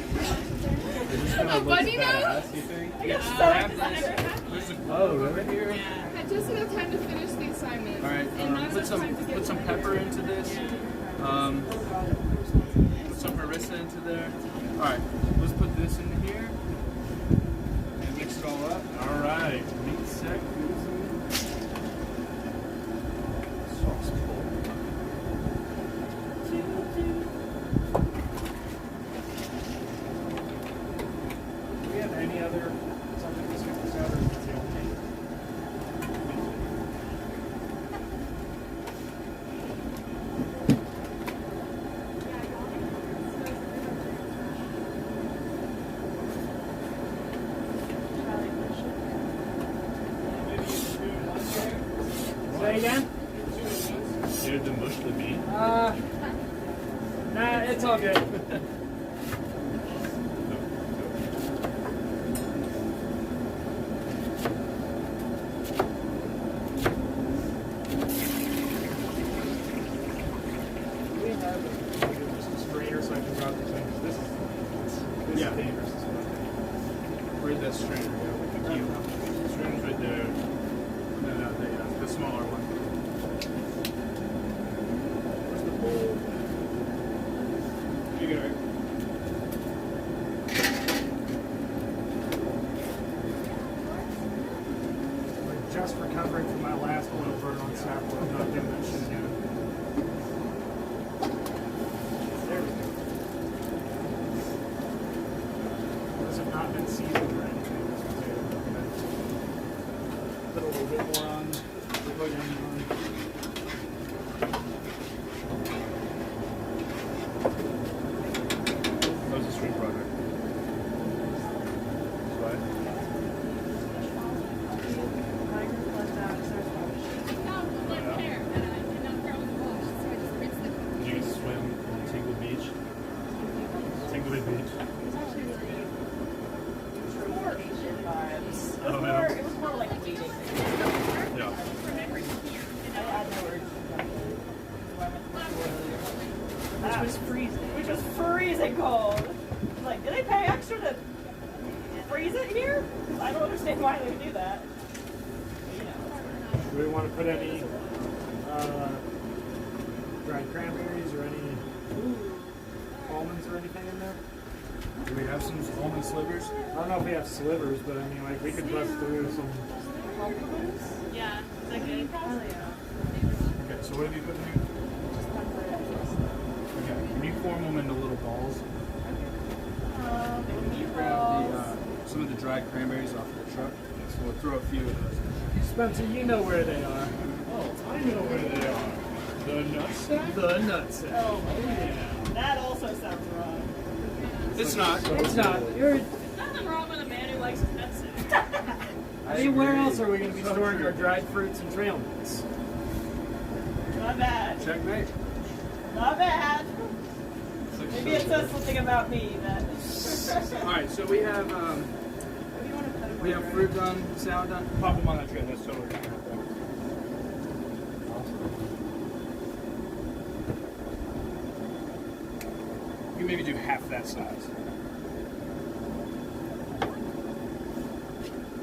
A bunny nose? You think? I got so I've never had one. Oh, really? Here. Yeah. Had just enough time to finish the assignment. All right. And not Put enough time to get some to pepper into this. Put some harissa into there. All right. Let's put this in here and mix it all up. All right. Meat sec. Sauce bowl. Do we have any other something to skip this out, or is it the only? Say again? Dude, to mush the meat. Nah, it's all good. We have just a strainer so I can drop the things. This is Yeah. dangerous. Where's that strainer? Yeah, with the key. Strainer's right there. No, the smaller one. Where's the bowl? You got it. Like just recovering from my last oil burn on Sapphire. I'm not doing that shit again. There we go. Those have not been seasoned or anything. Put a little bit more on. Put onion on. That was a street project. That's right. Did you get to swim in Tingle Beach? Tingle Beach. Oh, yeah. It was more like a meeting. Yeah. Which was freezing. Which was freezing cold. Like, do they pay extra to freeze it here? I don't understand why they would do that. You know. Do we want to put any dried cranberries or any almonds or anything in there? Do we have some almond slivers? I don't know if we have slivers, but I mean, like, we could bust through some. Yeah. Is that good? Hell yeah. Okay, so what have you put in here? Okay, can you form them into little balls? Can you grab the, some of the dried cranberries off the truck? So we'll throw a few of those. Spencer, you know where they are. Oh, I know where they are. The nutsack? The nutsack. Oh, yeah. That also sounds wrong. It's not. It's not. You're. Nothing wrong with a man who likes his nutsack. I mean, where else are we going to be storing our dried fruits and trail mix? Not bad. Checkmate. Not bad. Maybe it says something about me that. Alright, so we have fruit done, salad done. Pop them on that tray, that's totally right. You maybe do half that size.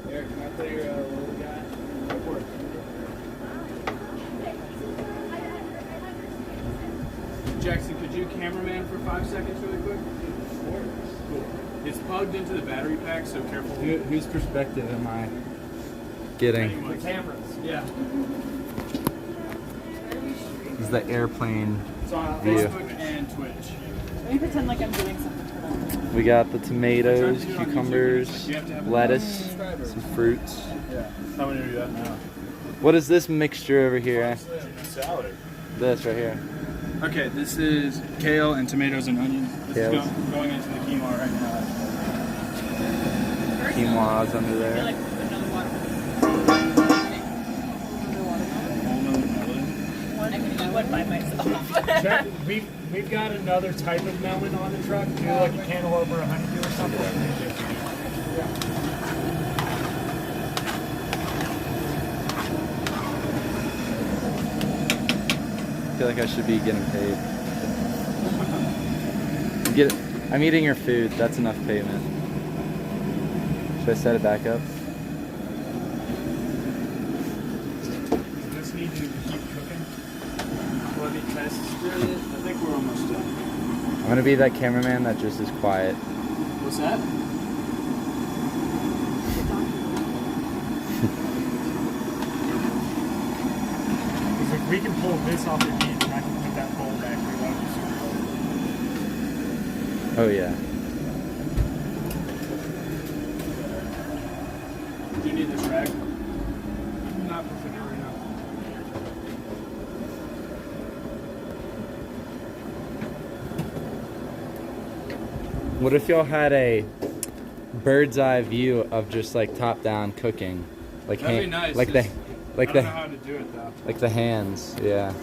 Eric, can I play your little guy? Go for it. Jackson, could you cameraman for 5 seconds really quick? Sure. Cool. It's plugged into the battery pack, so careful. Whose perspective am I getting? Anyway. The cameras. Yeah. This is the airplane It's on view. Facebook and Twitch. Let me pretend like I'm doing something for them. We got the tomatoes, cucumbers, lettuce, some fruits. Yeah. How many are you at now? What is this mixture over here? Salad. This right here. Okay, this is kale and tomatoes and onions. This Kale. is going into the quinoa right now. Quinoa's under I feel there. like we put another watermelon. Walnut melon. I could eat one by myself. Check. We've got another type of melon on the truck, too, like a cantaloupe or a honeydew or something. Yeah. I feel like I should be getting paid. I'm eating your food. That's enough payment. Should I set it back up? Does this need to keep cooking? Let me test it. I think we're almost done. I'm gonna be that cameraman that just is quiet. What's that? Because if we can pull this off the heat, then I can put that bowl back where that was. Oh yeah. Do you need this rag? Not particularly enough. What if y'all had a bird's eye view of just like top down cooking, like That'd be nice. like Just- I don't know the how to do it though. like the hands, yeah.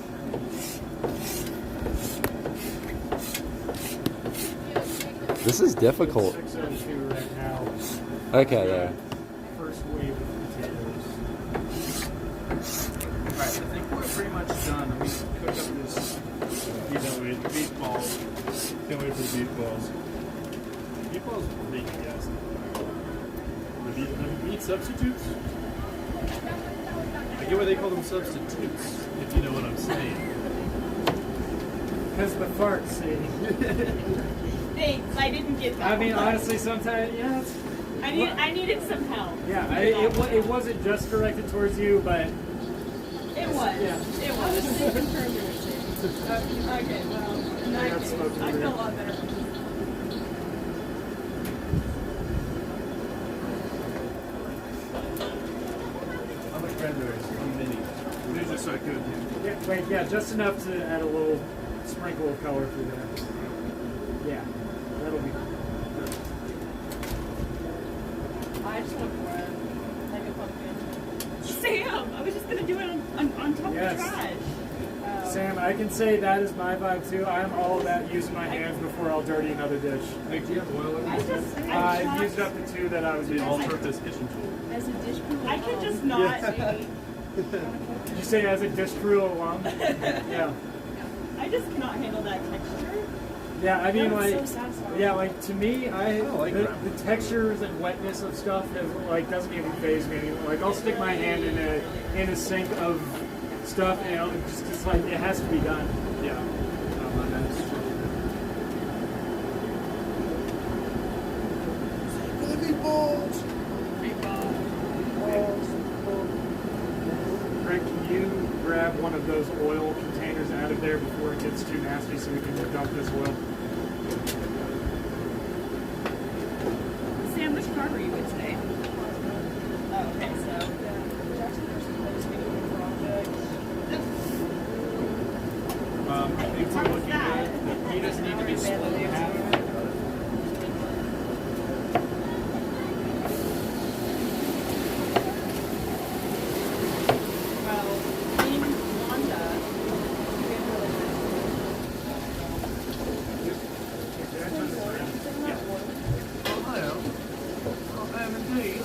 This is difficult. 602 right now. Okay, there. First wave of potatoes. Alright, I think we're pretty much done. Let me cook up this beef balls. Can't wait for the beef balls. Beef balls are big, yes. The meat substitutes? I get why they call them substitutes, if you know what I'm saying. Because the farts, see. Thanks, I didn't get that. I mean, one. honestly, sometimes, yeah, it's, I needed some help. yeah, it wasn't just directed towards you, but It was. Yeah. It was. Okay, well, in that got case, smoked I over feel a here. lot better. How much cranberries? How many? These are so good. yeah, wait, yeah, just enough to add a little sprinkle of color through there. Yeah, that'll be. I just want bread. Like a pumpkin. Sam! I was just gonna do it on top Yes. of the trash. Sam, I can say that is my vibe too. I'm all about using my hands before I'll dirty another dish. Hey, do you have oil in I this? just, I used up the two that I was The using. all-purpose kitchen tool. As a dish crew. I could just not. Did you say as a dish crew along? Yeah. I just cannot handle that texture. Yeah, I mean, That was like, so satisfying. yeah, like to me, like the that. textures and wetness of stuff is like doesn't even faze me anymore. Like I'll stick my hand in a sink of stuff, and it's like it has to be done. Yeah. Greg, can you grab one of those oil containers out of there before it gets too nasty, so we can dump this oil? Sam, which car were you in today? Oh, okay, so. Jackson versus Post video project. I think we're looking good. The pitas need to be split in half. Well, in Wanda, we have really I am indeed.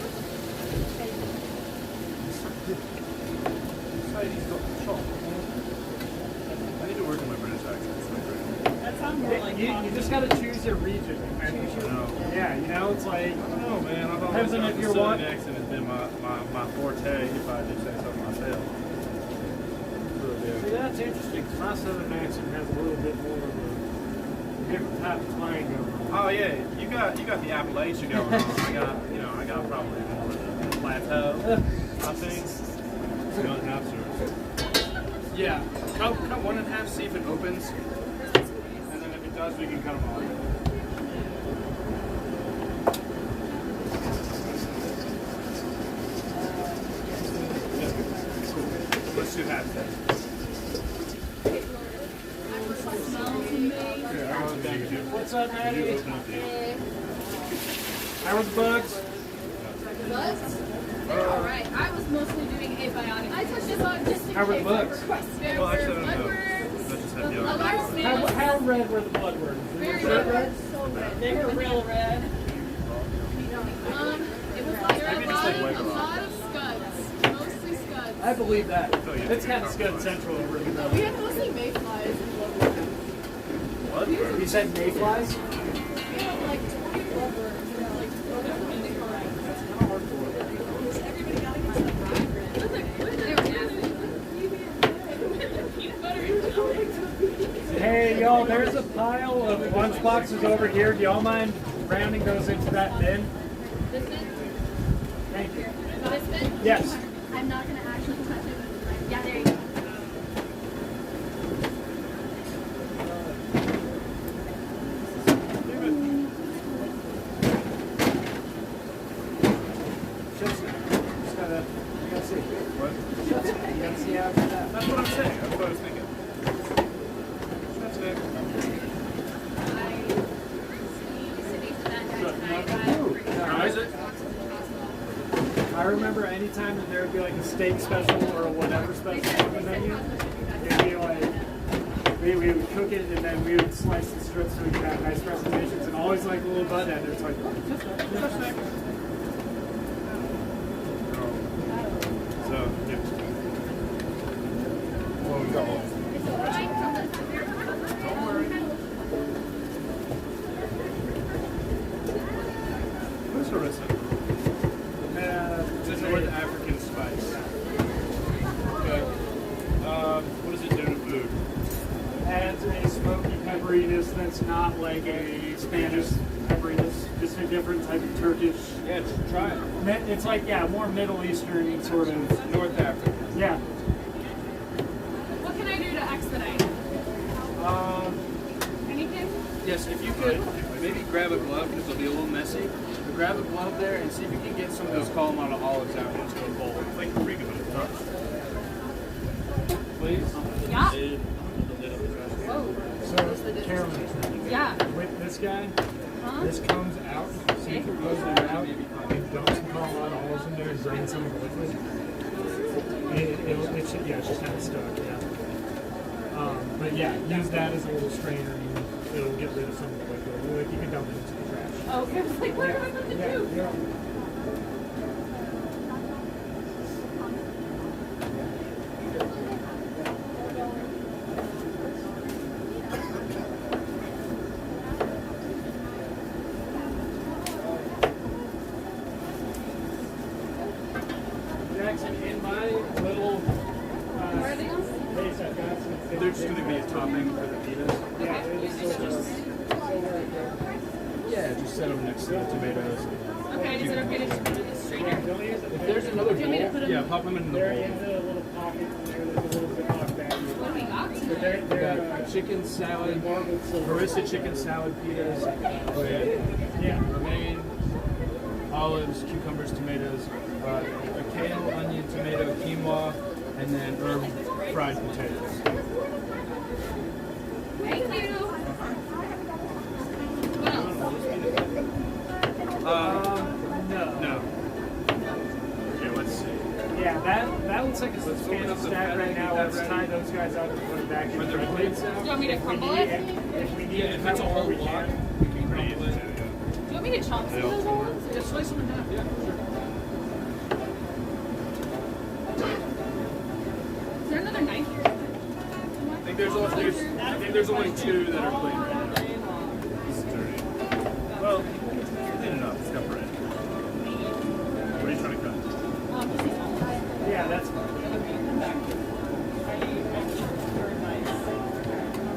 Sadie's got the chop. I need to work on my British accent. It's not great. that sounds more like You just gotta choose your region. And yeah, you know, it's like I don't know, man. I've always Depends on thought if the you're Southern want- accent has been my forte, if I do say so myself. see, that's interesting. 'Cause my southern accent has a little bit more of a different type of twang going on. Oh yeah, you got the Appalachia going on. I got probably more of the plateau. I think. Gun half serves. Yeah, cut 1 1/2, see if it opens. And then if it does, we can cut them off. Let's do half then. What's up, Maddie? Open up the How are the bugs? Bugs? They're alright. I was mostly doing abiotic. I touched this on just in How were the case bugs? I requested. There Well, were actually, I don't know. bloodworms, That just Except you don't. How red were the blood worms? Were your shirt red? They were real red. It was like Maybe just like a wipe it off. lot of scuds. Mostly scuds. I believe that. So you It's feel kind of scud comfortable. central over in the We middle. had mostly mayflies and bloodworms. What? You said mayflies? We had like 20 bloodworms and like everybody got to get some vibrant. They were nasty. Peanut butter and jelly. Hey, y'all, there's a pile of lunch boxes over here. Do y'all mind rounding those into that bin? This bin? Thank you. This bin? Yes. I'm not going to actually touch it. Yeah, there you go. Just gotta see. What? You gotta see after that. That's what I'm saying. That's what I was thinking. That's it. How is it? I remember any time that there would be like a steak special or a whatever special on the menu, it'd be like, we would cook it and then we would slice the strips so we could have nice presentations and always like a little butt end. It's like, So, yeah. Well, we got one. Don't worry. Who's Harissa? It's a North African spice. Okay. What does it do to food? adds a smoky pepperiness that's not like a Spanish pepperiness, just a different type of Turkish. Yeah, just try it. It's like, yeah, more Middle Eastern sort of. North Africa. Yeah. What can I do to expedite? Anything? Yes, if you could maybe grab a glove because it'll be a little messy. But grab a glove there and see if you can get some of those Kalamata olives out into a bowl. Like pretty good. Please. Yeah. So, Carolyn, Yeah. with this guy, Huh? this comes out, so you can close it out and dump some Kalamata olives in there and drain some of the liquid. It should, yeah, it's just kind of stuck, yeah. But yeah, use that as a little strainer and it'll get rid of some of the liquid. Like, you can dump it into the trash. Oh, okay. I was like, what am I supposed to do? Yeah. Jackson, in my little case, I've got some. They're just going to be a topping for the pitas. Yeah, it's Yeah, just set them next to the tomatoes. Okay, is it okay to just put it in the strainer? If there's another Do you want me to bowl, put 'em- yeah, pop them in the they're bowl. in the little pocket in there. There's a little Ziploc bag. What do we got? But they're We got chicken salad, Harissa chicken salad pitas, with yeah. romaine, olives, cucumbers, tomatoes, a kale, onion, tomato, quinoa, and then herb fried potatoes. Thank you. What else? No. No. Okay, let's see. Yeah, that looks like it's a Let's open Spanish up the stack pan right and now. get Let's that tie ready. those guys out and put them back in Are the there fridge. plates Do out? you want me to crumble it? If we need Yeah, to if it's a cut whole more, we lot, can. we can Pretty crumble easy it. to, yeah. Do you want me to chop some of those ones? Yeah, slice them in half, yeah, sure. Is there another knife here? I think there's only two that are clean right now. It's dirty. Well, clean enough. It's got bread. What are you trying to cut? Yeah, that's fine. I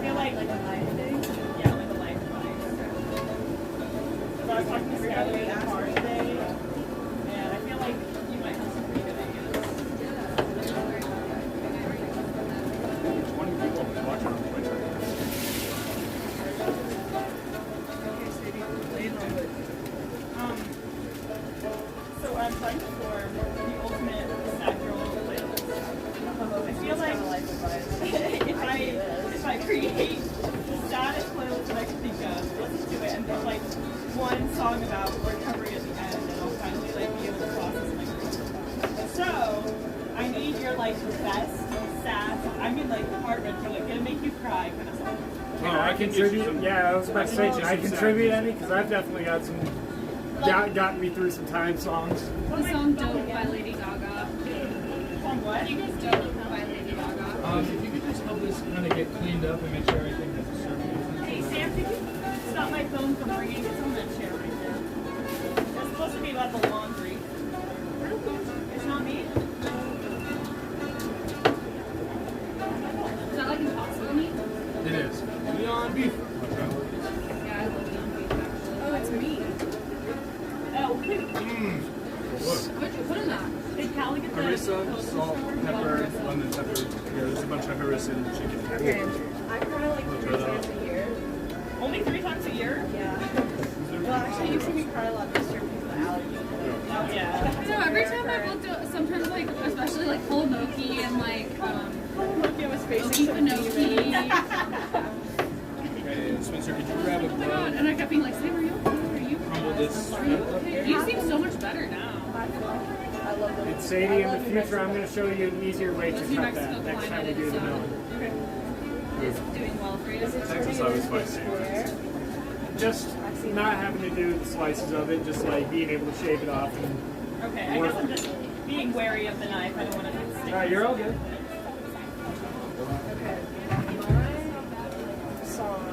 feel like a life thing? Yeah, like a life advice. Because I was talking to Skylar in the car today, and I feel like you might have some pretty good ideas. 20 people watching on Twitch right now. So I'm trying to form the ultimate sad girl playlist. I feel like if I create the saddest playlist that I can think of, let's do it, and put like one song about recovery at the end, and I'll finally like be able to process my grief. So I need your like best sad song. I mean like heart wrenching, like gonna make you cry kind of stuff. Oh, I can contribute. Yeah, I was about to say, can I contribute any? Because I've definitely got some, gotten me through some time songs. The song Dope by Lady Gaga. On what? You guys Dope by Lady Gaga. If you could just help this kind of get cleaned up and make sure everything has a surface. Hey Sam, could you stop my phone from ringing? It's on that chair right there. It's supposed to be about the laundry. It's not me. Is that like impossible meat? It is. Beyond beef. Yeah, I love Beyond Beef actually. Oh, it's me. Oh, What'd you put in that? did Callie get the Harissa, salt, pepper, lemon pepper. Yeah, there's a bunch of harissa in the chicken. Okay. I cry like 3 times a year. Only 3 times a year? Yeah. Well, actually, you see me cry a lot this year because of the allergy. Oh, yeah. So every time I've looked at, sometimes like, especially like whole gnocchi and like, It was gnocchi gnocchi. Okay, Spencer, could you grab a Oh my bowl? god, and I kept being like, Sam, are you okay? Are you Crumble this. Are you okay? You seem so much better now. I love them. It's Sadie, in the future, I'm going to show you an easier way to New cut Mexico that next time we climate do the is, milling. is doing well for you. Texas always spicy. Just not having to do the slices of it, just like being able to shave it off. And, Okay, I guess I'm just being wary of the knife. I don't want to stick. Alright, you're all good. Okay. My song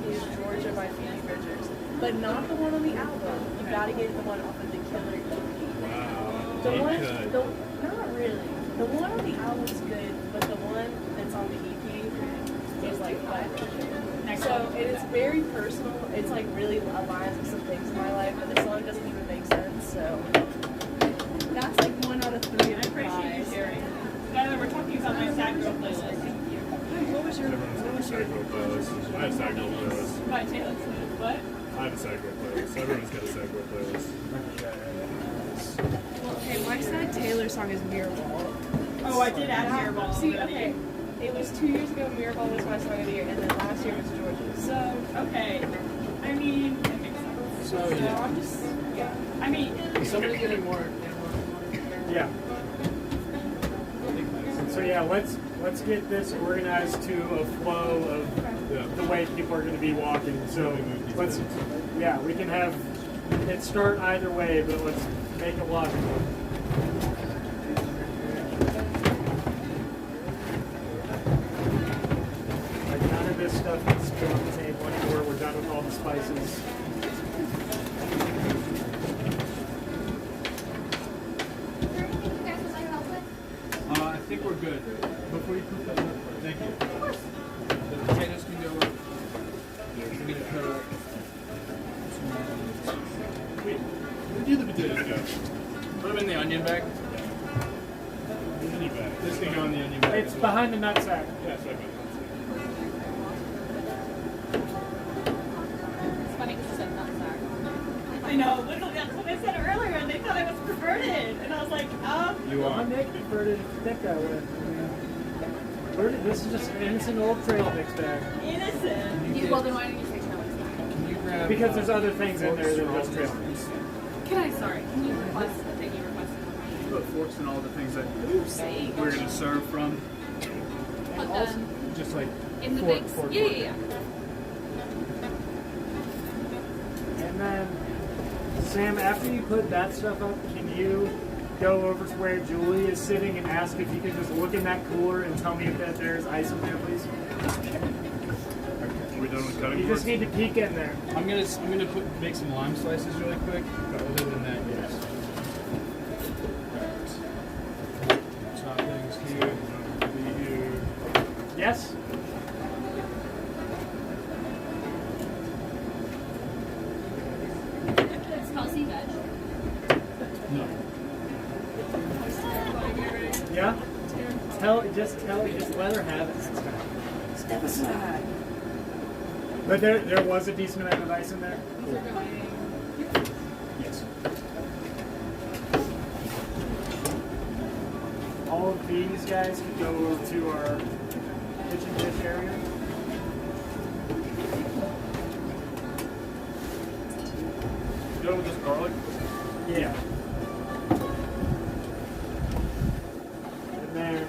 is Georgia by Phoebe Bridgers, but not the one on the album. You gotta get the one off of the Killer EP. Wow. The You one, could. not really. The one on the album's good, but the one that's on the EP is like flat. So it is very personal. It's like really aligns with some things in my life, but the song doesn't even make sense. So that's like 1 out of 3 I of the appreciate you cries. sharing. Skylar, we're talking about my sad girl playlist. What was your? Everyone's got a sad girl playlist. I have a sad girl playlist. By Taylor Swift. What? I have a sad girl playlist. Everyone's got a sad girl playlist. Okay, my sad Taylor song is Mirrorball. Oh, I did add Mirrorball. See, okay, it was 2 years ago. Mirrorball was my song of the year, and then last year was Georgia. So Okay. I mean, it makes sense. So, So yeah. I'm just, yeah. I mean, Somebody's getting more. Yeah. So yeah, let's get this organized to a flow of the way people are going to be walking. So let's, yeah, we can have it start either way, but let's make it logical. Like none of this stuff needs to be on the table anymore. We're done with all the spices. I think we're good. Before you put that up, thank you. The potatoes can go up. We're gonna cut up. Wait, where'd you do the potatoes go? Put them in the onion bag. Onion bag. This can go in the onion bag. It's behind the nutsack. Yeah, sorry about It's funny because you said nutsack. I know, literally that's what I said earlier, and they thought I was perverted. And I was like, You I'm are. Nick converted thick that way. This is just an innocent old trail mix bag. innocent. Well, then why didn't you say trail mix bag? Can you grab? Because there's other things in there than just trail mix. Can you request the thing you requested? Put forks in all the things that we're gonna serve from. Put them Just like in the fork, mix? fork, Yeah, fork. yeah, yeah. And then, Sam, after you put that stuff up, can you go over to where Julie is sitting and ask if you could just look in that cooler and tell me if there's ice in there, please? Are we done with cutting You boards? just need to peek in there. I'm gonna make some lime slices really quick. But other than that, yes. Alright. Chop things here. Here. Yes? It's Kelsey veg. No. Yeah? Just let her have it. Step aside. But there was a decent amount of ice in there? These are going. Yes. All of these guys can go over to our kitchen dish area. You done with this garlic? Yeah. And then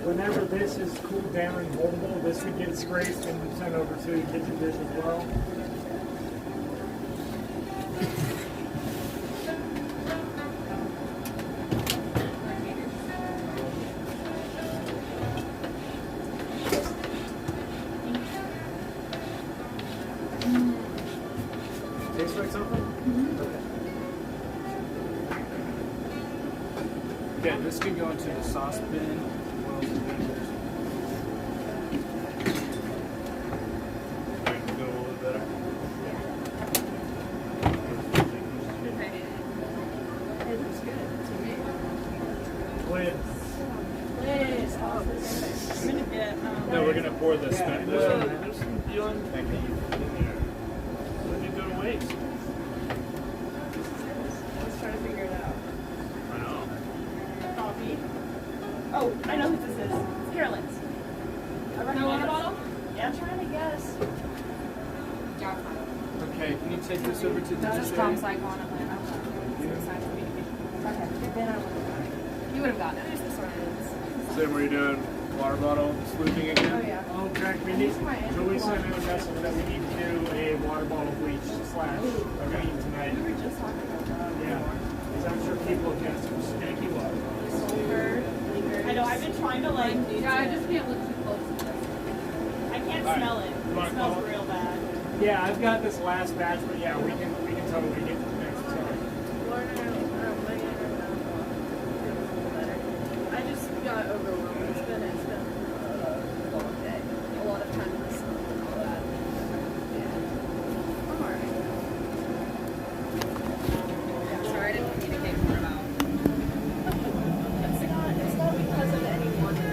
whenever this this is cooled down and holdable, this would get scraped and sent over to the kitchen dish as well. Tastes like something? Okay, this can go into the saucepan. Alright, go a little better. It looks good to me. Lid. Liz, I'm gonna get. No, we're gonna pour the spent. There's some feeling. Thank you. Let me go to waste. Let's try to figure it out. I know. Coffee. Oh, I know who this is. It's Carolyn's. I No recommend water it. bottle? Yeah, I'm trying to guess. Okay, can you take this over to the That just display? comes like on a plan. okay, then I would You would have gotten it. Same where you're doing water bottle sleuthing again? Oh yeah. Oh, Jack, we need. Julie sent out a message that we need to do a water bottle bleach / clean tonight. We were just talking about that. Yeah, because I'm sure people have got some stanky water. Sulfur, I know, I've been trying to like. Yeah, I just can't look too close to this. I can't Alright. smell it. You It wanna smells call it? real bad. Yeah, I've got this last batch, but yeah, we can totally get to the next time. I just got overwhelmed. It's been a long day. A lot of time in the sun and all that. Yeah. I'm alright. Yeah, sorry, I didn't communicate more about. It's not because of any one thing.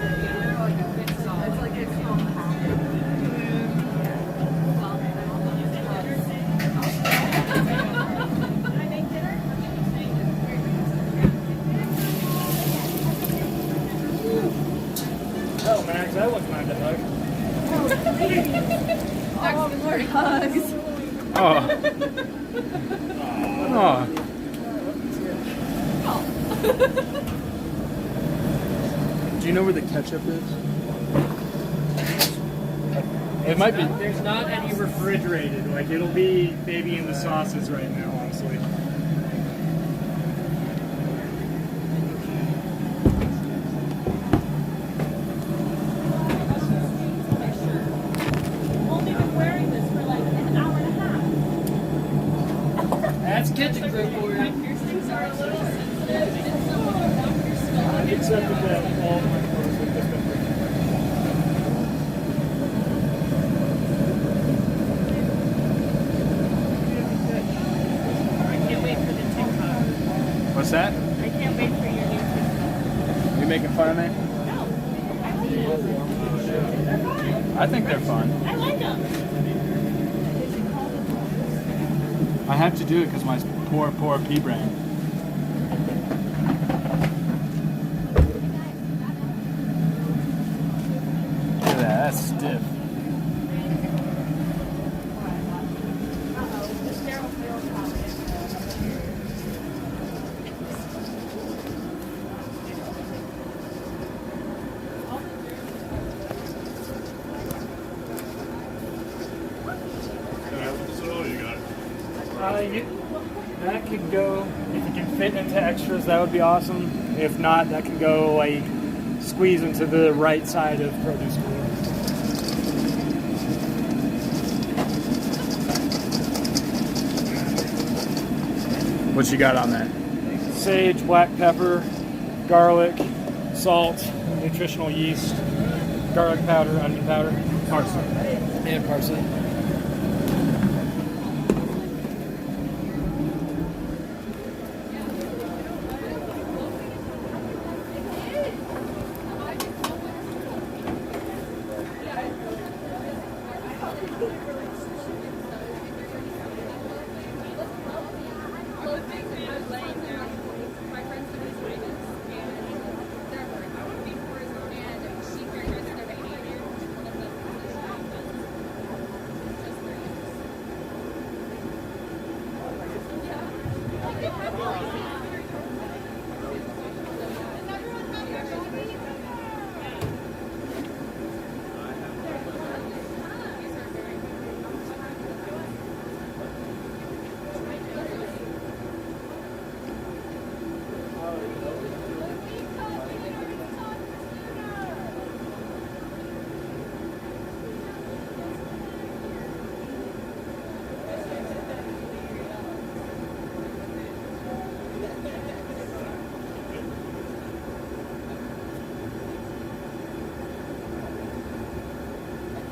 It's like a compact. Oh, Max, that was nice to hug. Next word, hugs. Oh. Oh. Do you know where the ketchup is? It might be. There's not any refrigerated. Like, it'll be maybe in the sauces right now, honestly. I've only been wearing this for like an hour and a half. That's kitchen grip for you. Piercings are a little sensitive. It's so warm. You're still I accepted that all of my clothes with this one. I can't wait for the TikTok. What's that? I can't wait for your new TikTok. You making fun of me? No. I like them. They're fine. I think they're fun. I like them. I have to do it because my poor pea brain. Look at that, that's stiff. That could go, if it can fit into extras, that would be awesome. If not, that can go like squeeze into the right side of produce cooler. What you got on that? Sage, black pepper, garlic, salt, nutritional yeast, garlic powder, onion powder, parsley, and parsley.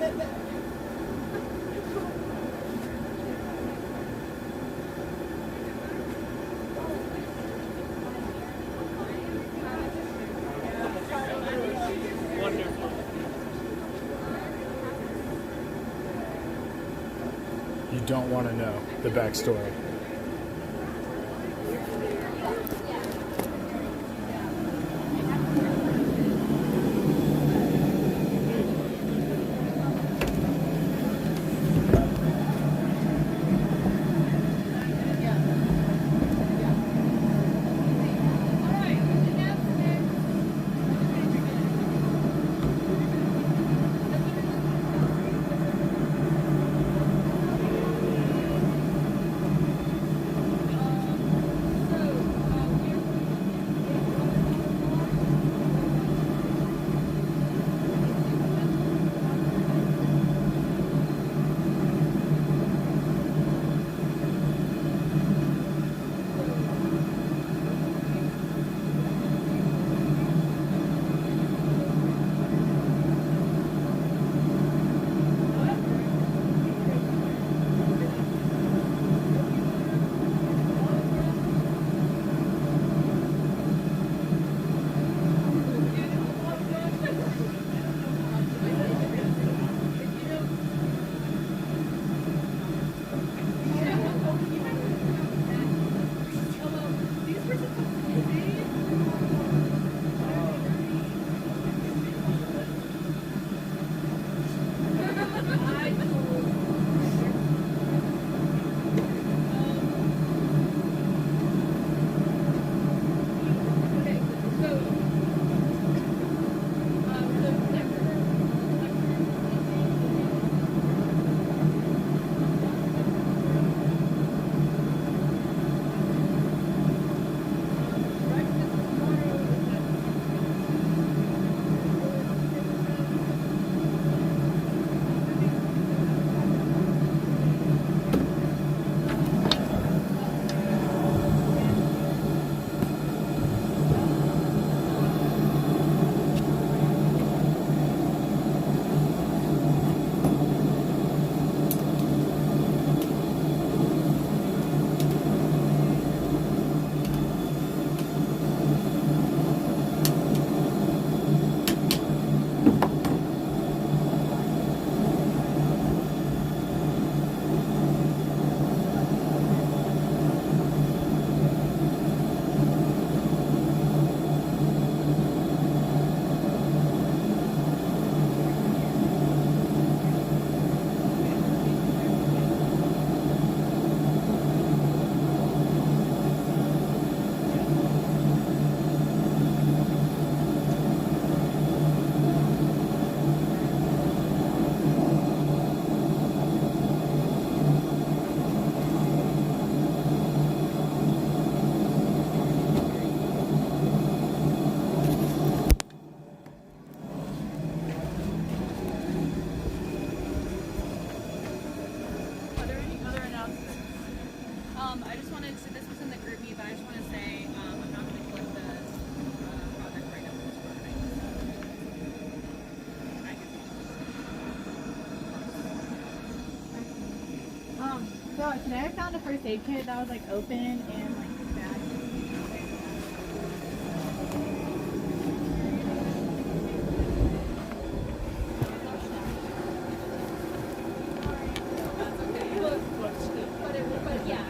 You don't want to know the backstory. I just wanted to, this was in the group meet, but I just want to say I'm not going to click the project right now. So today I found a first aid kit that was like open and like bad. But yeah.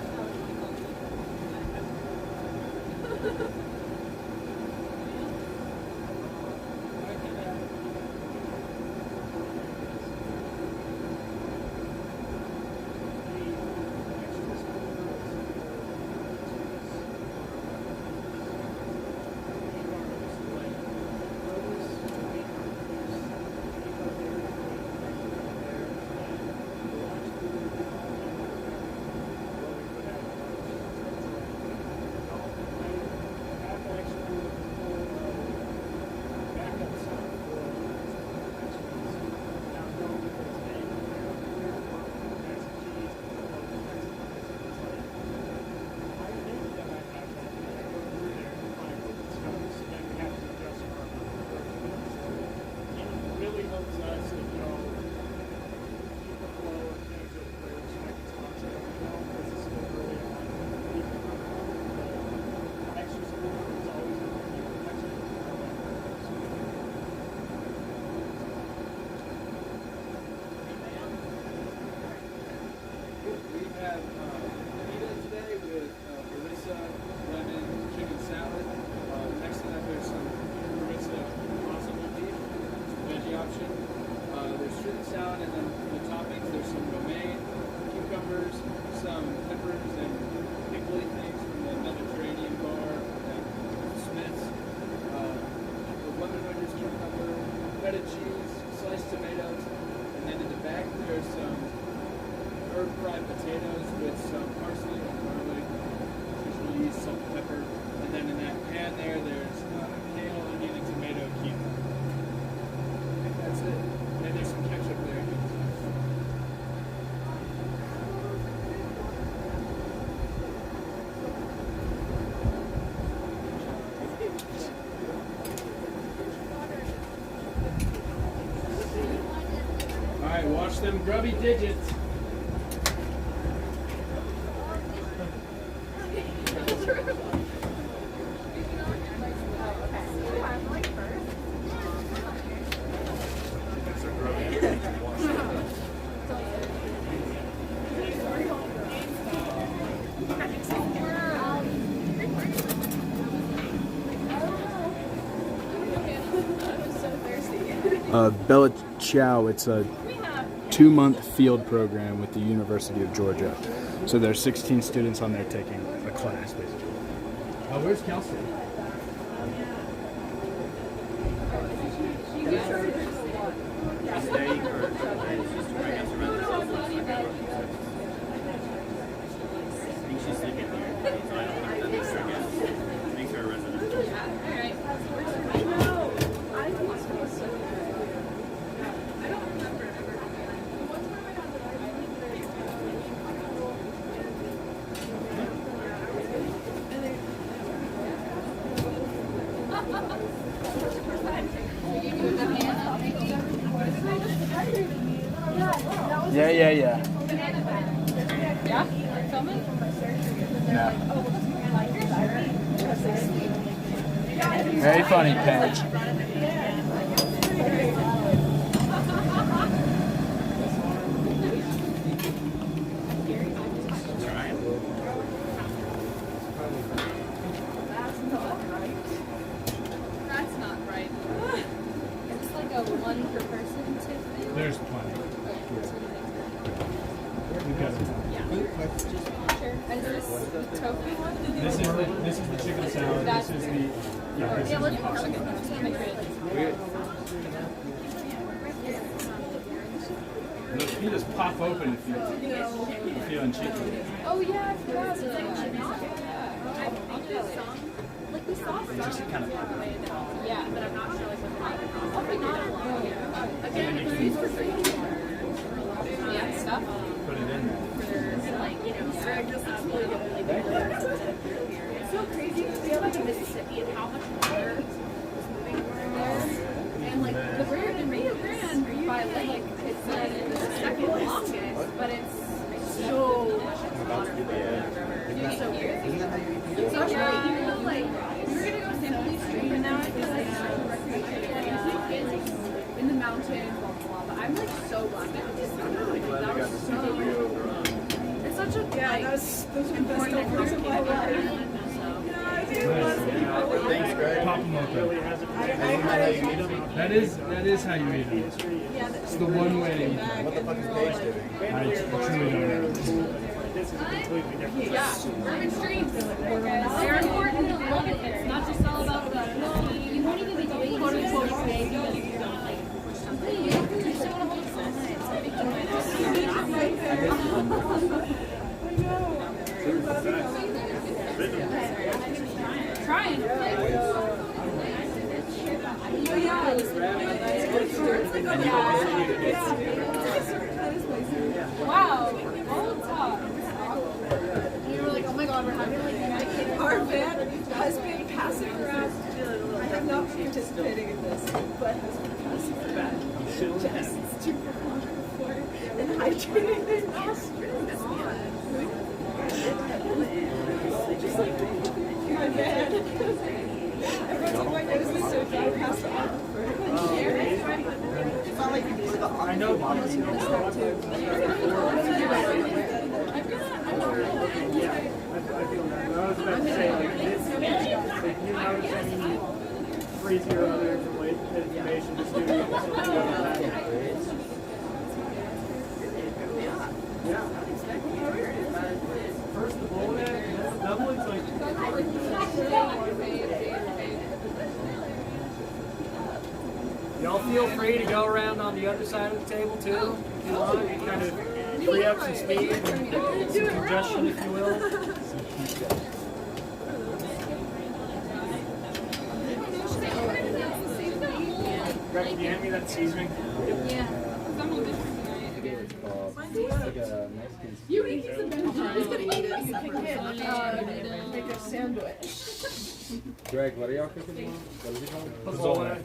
potatoes with some parsley, garlic, cheese, salt, pepper, and then in that pan there's kale, onion, and tomato quinoa. I think that's it. And there's some ketchup there. Alright, watch them grubby digits. Bella Chow, it's a 2-month field program with the University of Georgia. So there's 16 students on there taking a class, basically. Where's Kelsey? Yeah. Yeah? Filming? No. Very funny, Paige. That's not right. It's like a 1 per person tip thing. There's plenty. We've got it. Sure. And is this the tofu one? This is the chicken salad. This is the Yeah, let's just make sure. Look, you just pop open if you're feeling cheeky. Oh yeah, I forgot. It's like I'll do some. Like the sauce. Just kind of Yeah, but I'm not sure like what the again, these for free. Yeah, stuff. put it in there. It's so crazy to be able to Mississippi and how much water is moving there. And like the river in Rio Grande by like it's the second longest, but it's so much water. It's so weird. So even though like we were gonna go sample these stream and now I feel like in the mountains, blah blah blah. But I'm like so glad that we just that was so it's such a those are the best offers of my life. Thanks, Greg. Pop them open. That is how you eat them. It's the one way to eat them. What the fuck is Paige doing? I truly don't know. Yeah, urban streams. They're important. It's not just all about the. You won't even be doing quote unquote big. Trying. Wow. Old talk. You were like, oh my god, we're having like Our band has been passing around. I have not been participating in this, but has been passing around. Just super water before and hydrating their nostrils. Just like my band. Everyone's like, what is this so bad? Pass the aquifer. It's not like you do the I know Bob's too. I was about to say, like, this, if you notice any freezy or other information, just do it. Yeah. First the bowl egg, and then the doublings, like. Y'all feel free to go around on the other side of the table too, if you want. Kind of free up some speed and some congestion, if you will. Greg, can you hand me that seasoning? Yeah. I'm a different tonight again. You eat the Make a sandwich. Greg, what are y'all cooking tomorrow? What is it called? Pozole.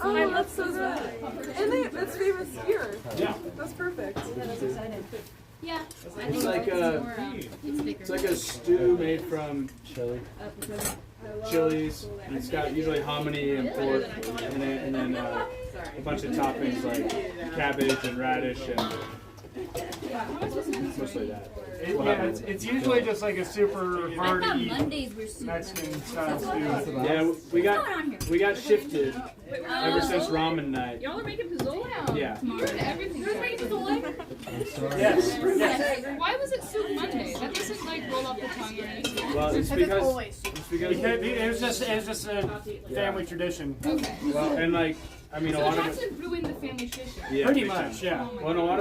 Oh, that's so good. And that's famous here. Yeah. That's perfect. Yeah. It's like a stew made from chilies. It's got usually hominy and pork in it, and then a bunch of toppings like cabbage and radish and mostly that. It's usually just like a super hearty Mondays were super. Mexican style stew. Yeah, we got shifted ever since ramen night. Y'all are making pozole? Yeah. Everything. You guys making pozole? Yes. Why was it Soup Monday? That doesn't like roll off the tongue or anything. Well, it's because It was just a family tradition. Okay. well, and like I mean, So a lot of that's it. to ruin the family tradition. Yeah, Pretty big much, time. yeah. Well, a lot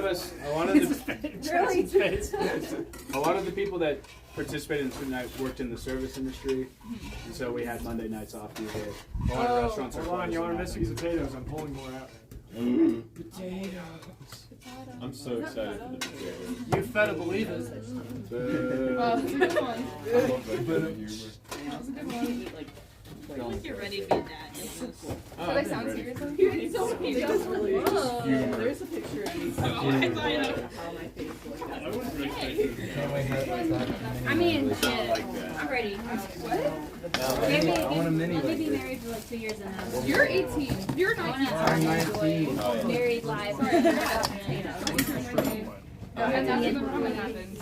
of the people that participated in student night worked in the service industry, and so we had Monday nights off usually. A lot of restaurants are Hold on, closed y'all on are that missing night. potatoes. I'm pulling more out. I'm so excited for the potatoes. You better believe it. Well, that's a good one. I love that kind of humor. That's a good one. I feel like you're ready to be a dad. Oh, Do I sound serious? You so many That's really Whoa. There's a picture of me. Oh, I thought you know. How my face looked. I wasn't expecting I mean, yeah, I'm ready. What? I want a mini Let me like be this. married for like 2 years and then. You're 18. You're 19. I'm 19. Married live. That's after the ramen happened.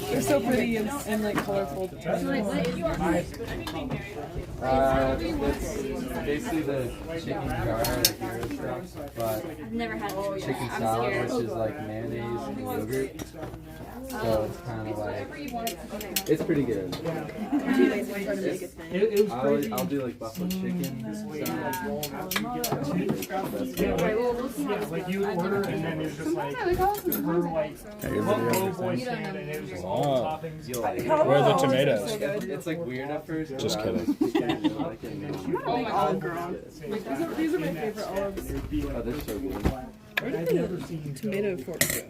They're so pretty and like colorful. It's basically the chicken jar at Harissa, but I've never had chicken I'm salad, scared. which is like mayonnaise and yogurt. So it's kind of like, it's pretty good. It was crazy. I'll do like buffalo chicken. Like you order and then there's just like her like low boy stand and it was just all the toppings. You'll like it. Where are the tomatoes? It's like weird at first. Just but kidding. like it now. Oh my god, these are my favorite olives. Oh, they're so good. I've never seen Tomato fork too.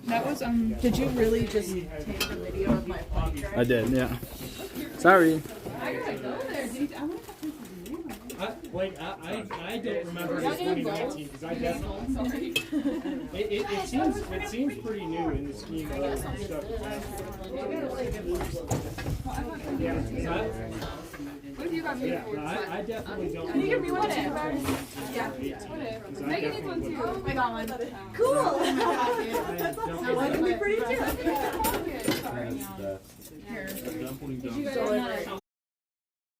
That was Did you really just take a video of my phone? I did, yeah. Sorry. I gotta go there, dude. I want to I don't remember it as 2019 because I definitely it seems pretty new in the scheme of stuff. Yeah, 'cause What have you got me for? I definitely don't. Can you give me one too? Yeah. Megan needs one too. I got one. Cool. That would be pretty too. That's the Here. Did you guys